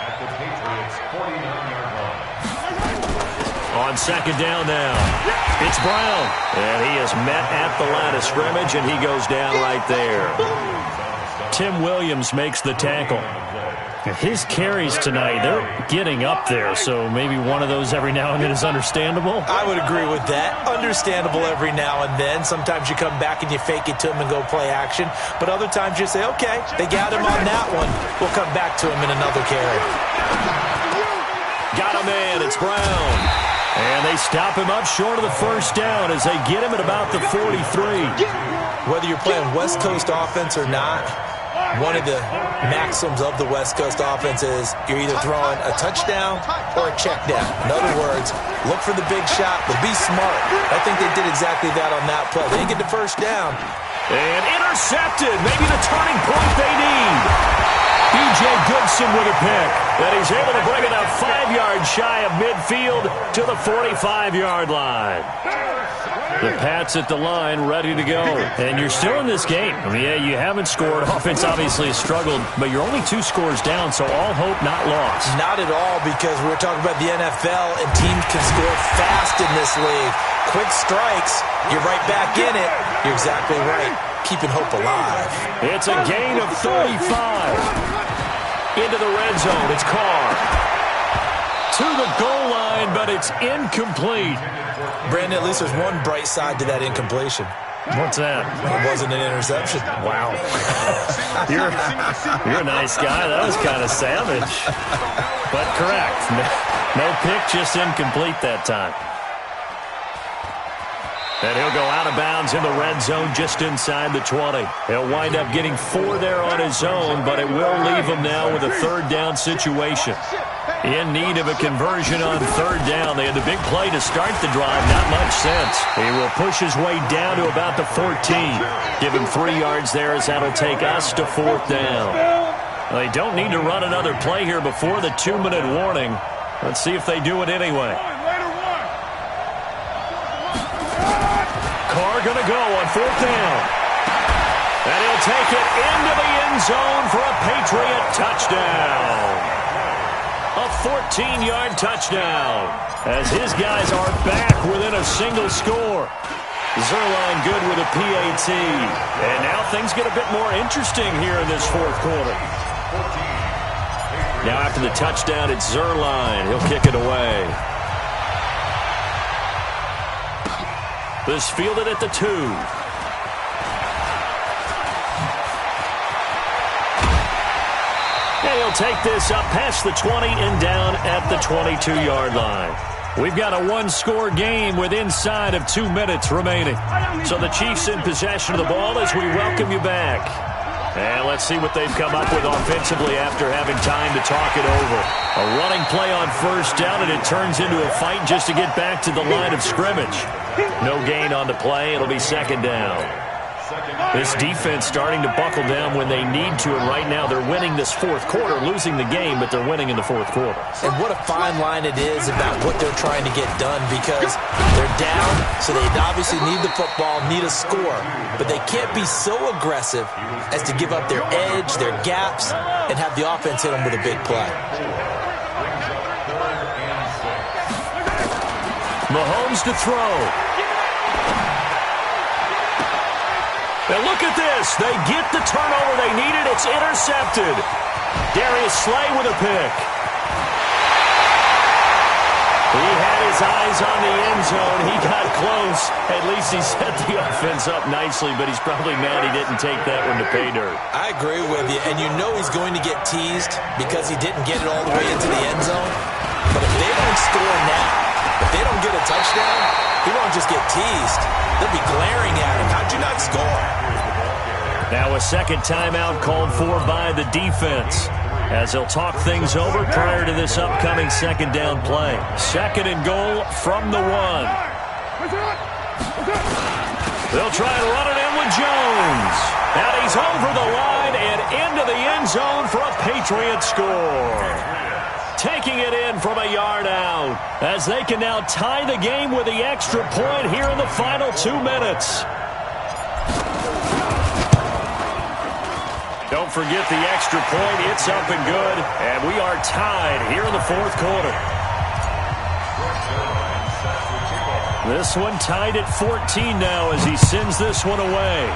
At the Patriots' 49-yard line. On 2nd down now, it's Brown. And he is met at the line of scrimmage, and he goes down right there. Tim Williams makes the tackle. His carries tonight, they're getting up there, so maybe one of those every now and then is understandable. I would agree with that. Understandable every now and then. Sometimes you come back and you fake it to him and go play action. But other times you say, okay, they got him on that one. We'll come back to him in another carry. Got a man, it's Brown. And they stop him up short of the 1st down as they get him at about the 43. Whether you're playing West Coast offense or not, one of the maxims of the West Coast offense is you're either throwing a touchdown or a check down. In other words, look for the big shot, but be smart. I think they did exactly that on that play. They didn't get the 1st down. And intercepted. Maybe the turning point they need. B.J. Goodson with a pick. And he's able to bring it up 5 yards shy of midfield to the 45-yard line. The Pats at the line, ready to go. And you're still in this game. I mean, yeah, you haven't scored. Offense obviously has struggled, but you're only 2 scores down, so all hope not lost. Not at all, because we're talking about the NFL, and teams can score fast in this league. Quick strikes, you're right back in it. You're exactly right. Keeping hope alive. It's a gain of 35. Into the red zone, it's Carr. To the goal line, but it's incomplete. Brandon, at least there's one bright side to that incompletion. What's that? It wasn't an interception. Wow. You're a nice guy. That was kind of savage. But correct. No pick, just incomplete that time. And he'll go out of bounds in the red zone just inside the 20. He'll wind up getting 4 there on his own, but it will leave him now with a 3rd down situation. In need of a conversion on 3rd down. They had the big play to start the drive. Not much sense. He will push his way down to about the 14. Give him 3 yards there as that'll take us to 4th down. They don't need to run another play here before the 2-minute warning. Let's see if they do it anyway. Carr going to go on 4th down. And he'll take it into the end zone for a Patriot touchdown. A 14-yard touchdown as his guys are back within a single score. Zerline good with a PAT. And now things get a bit more interesting here in this fourth quarter. Now after the touchdown, it's Zerline. He'll kick it away. This fielded at the 2. And he'll take this up past the 20 and down at the 22-yard line. We've got a one-score game with inside of 2 minutes remaining. So the Chiefs in possession of the ball as we welcome you back. And let's see what they've come up with offensively after having time to talk it over. A running play on first down, and it turns into a fight just to get back to the line of scrimmage. No gain on the play. It'll be second down. This defense starting to buckle down when they need to, and right now they're winning this fourth quarter, losing the game, but they're winning in the fourth quarter. And what a fine line it is about what they're trying to get done, because they're down, so they obviously need the football, need a score, but they can't be so aggressive as to give up their edge, their gaps, and have the offense hit them with a big play. Mahomes to throw. And look at this. They get the turnover they needed. It's intercepted. Darius Slay with a pick. He had his eyes on the end zone. He got close. At least he set the offense up nicely, but he's probably mad he didn't take that one to pay dirt. I agree with you, and you know he's going to get teased because he didn't get it all the way into the end zone. But if they don't score now, if they don't get a touchdown, he won't just get teased. They'll be glaring at him. How'd you not score? Now a second timeout called for by the defense as they'll talk things over prior to this upcoming second down play. Second and goal from the 1. They'll try and run it in with Jones. And he's over the line and into the end zone for a Patriot score. Taking it in from a yard out as they can now tie the game with the extra point here in the final 2 minutes. Don't forget the extra point. It's up and good, and we are tied here in the fourth quarter. This one tied at 14 now as he sends this one away.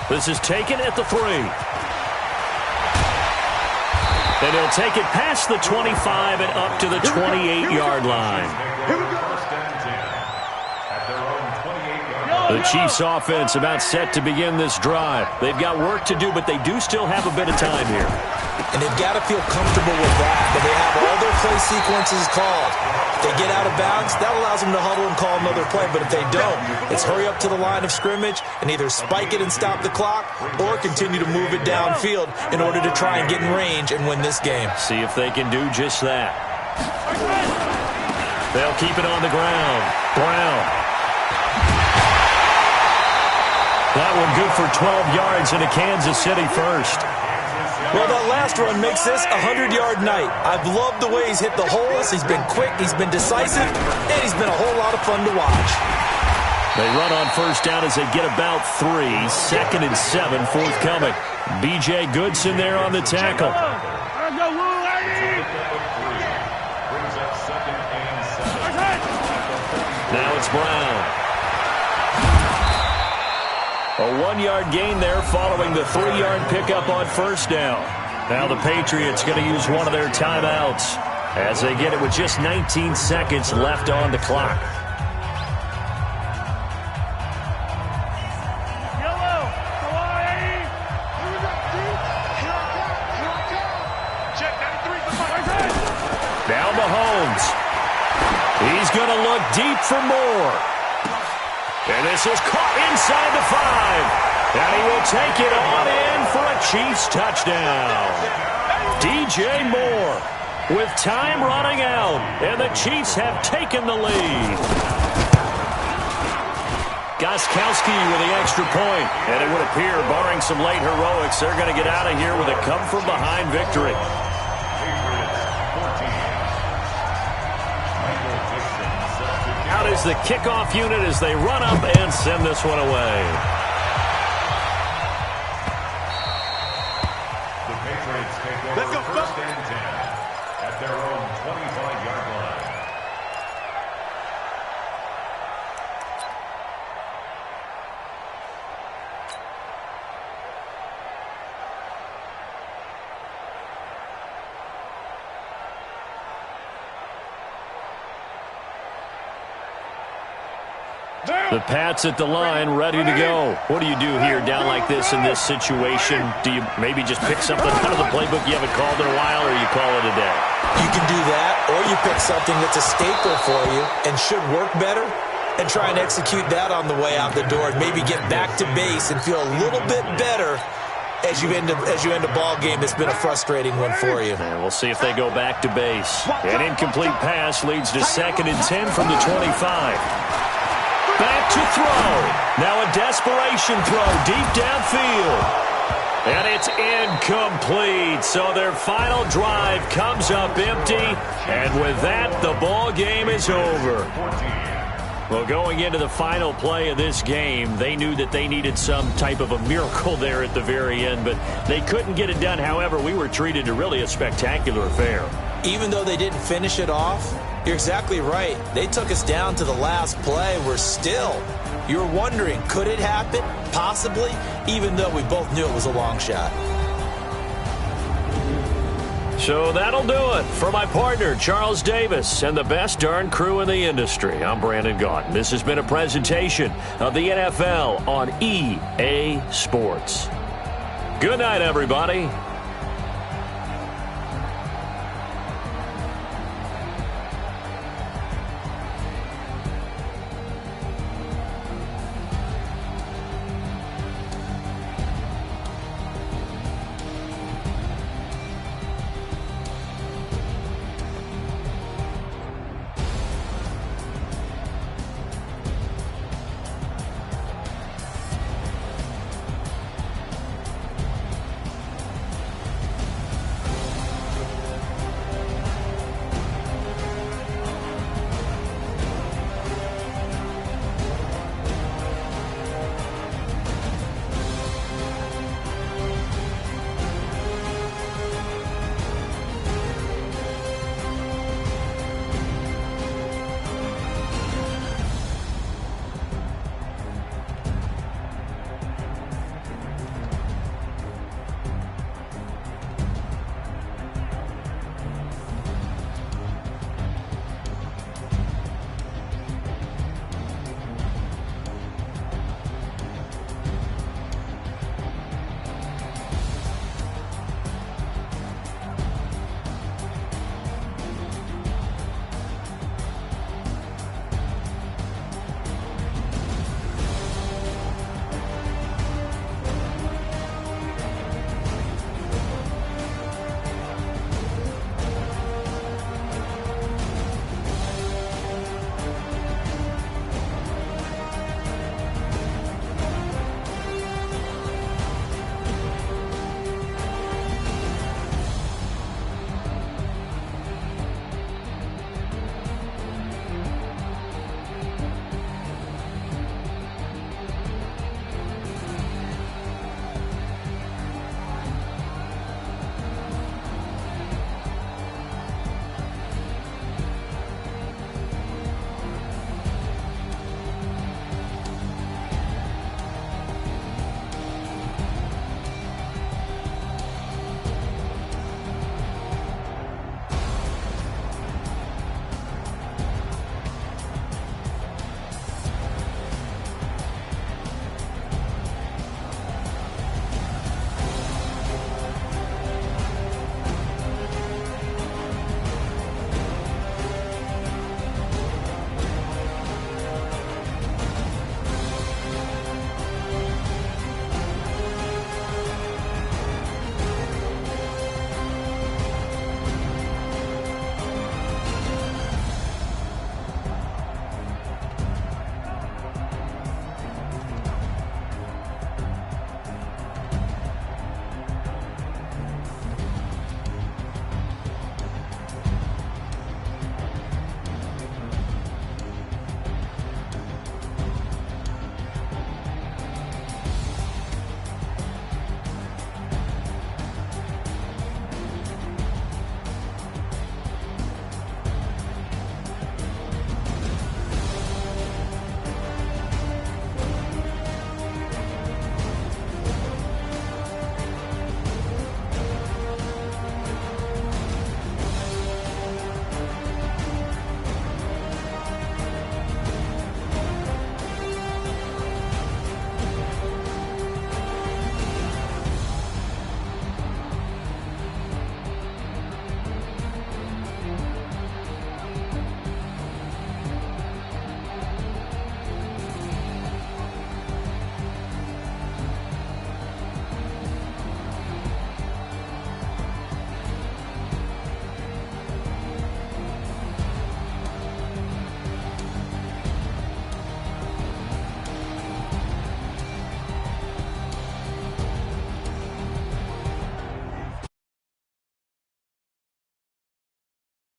This is taken at the 3. And he'll take it past the 25 and up to the 28-yard line. The Chiefs offense about set to begin this drive. They've got work to do, but they do still have a bit of time here. And they've got to feel comfortable with that, that they have all their play sequences called. If they get out of bounds, that allows them to huddle and call another play. But if they don't, it's hurry up to the line of scrimmage and either spike it and stop the clock or continue to move it downfield in order to try and get in range and win this game. See if they can do just that. They'll keep it on the ground. Brown. That one good for 12 yards into Kansas City first. Well, that last run makes this a 100-yard night. I've loved the way he's hit the holes. He's been quick, he's been decisive, and he's been a whole lot of fun to watch. They run on first down as they get about 3. Second and 7 forthcoming. B.J. Goodson there on the tackle. Now it's Brown. A 1-yard gain there following the 3-yard pickup on first down. Now the Patriots going to use one of their timeouts as they get it with just 19 seconds left on the clock. Now Mahomes. He's going to look deep for more. And this is caught inside the 5. And he will take it on in for a Chiefs touchdown. DJ Moore with time running out. And the Chiefs have taken the lead. Gostkowski with the extra point. And it would appear, barring some late heroics, they're going to get out of here with a come-from-behind victory. Out is the kickoff unit as they run up and send this one away. The Patriots take over first and 10 at their own 25-yard line. The Pats at the line, ready to go. What do you do here down like this in this situation? Do you maybe just pick something out of the playbook you haven't called in a while, or you call it a day? You can do that, or you pick something that's a staple for you and should work better and try and execute that on the way out the door and maybe get back to base and feel a little bit better as you end a ball game that's been a frustrating one for you. And we'll see if they go back to base. An incomplete pass leads to 2nd and 10 from the 25. Back to throw. Now a desperation throw deep downfield. And it's incomplete. So their final drive comes up empty. And with that, the ball game is over. Well, going into the final play of this game, they knew that they needed some type of a miracle there at the very end, but they couldn't get it done. However, we were treated to really a spectacular affair. Even though they didn't finish it off, you're exactly right. They took us down to the last play. You're wondering, could it happen? Possibly, even though we both knew it was a long shot. So that'll do it for my partner, Charles Davis, and the best darn crew in the industry. I'm Brandon Gaudin. This has been a presentation of the NFL on EA Sports. Good night, everybody.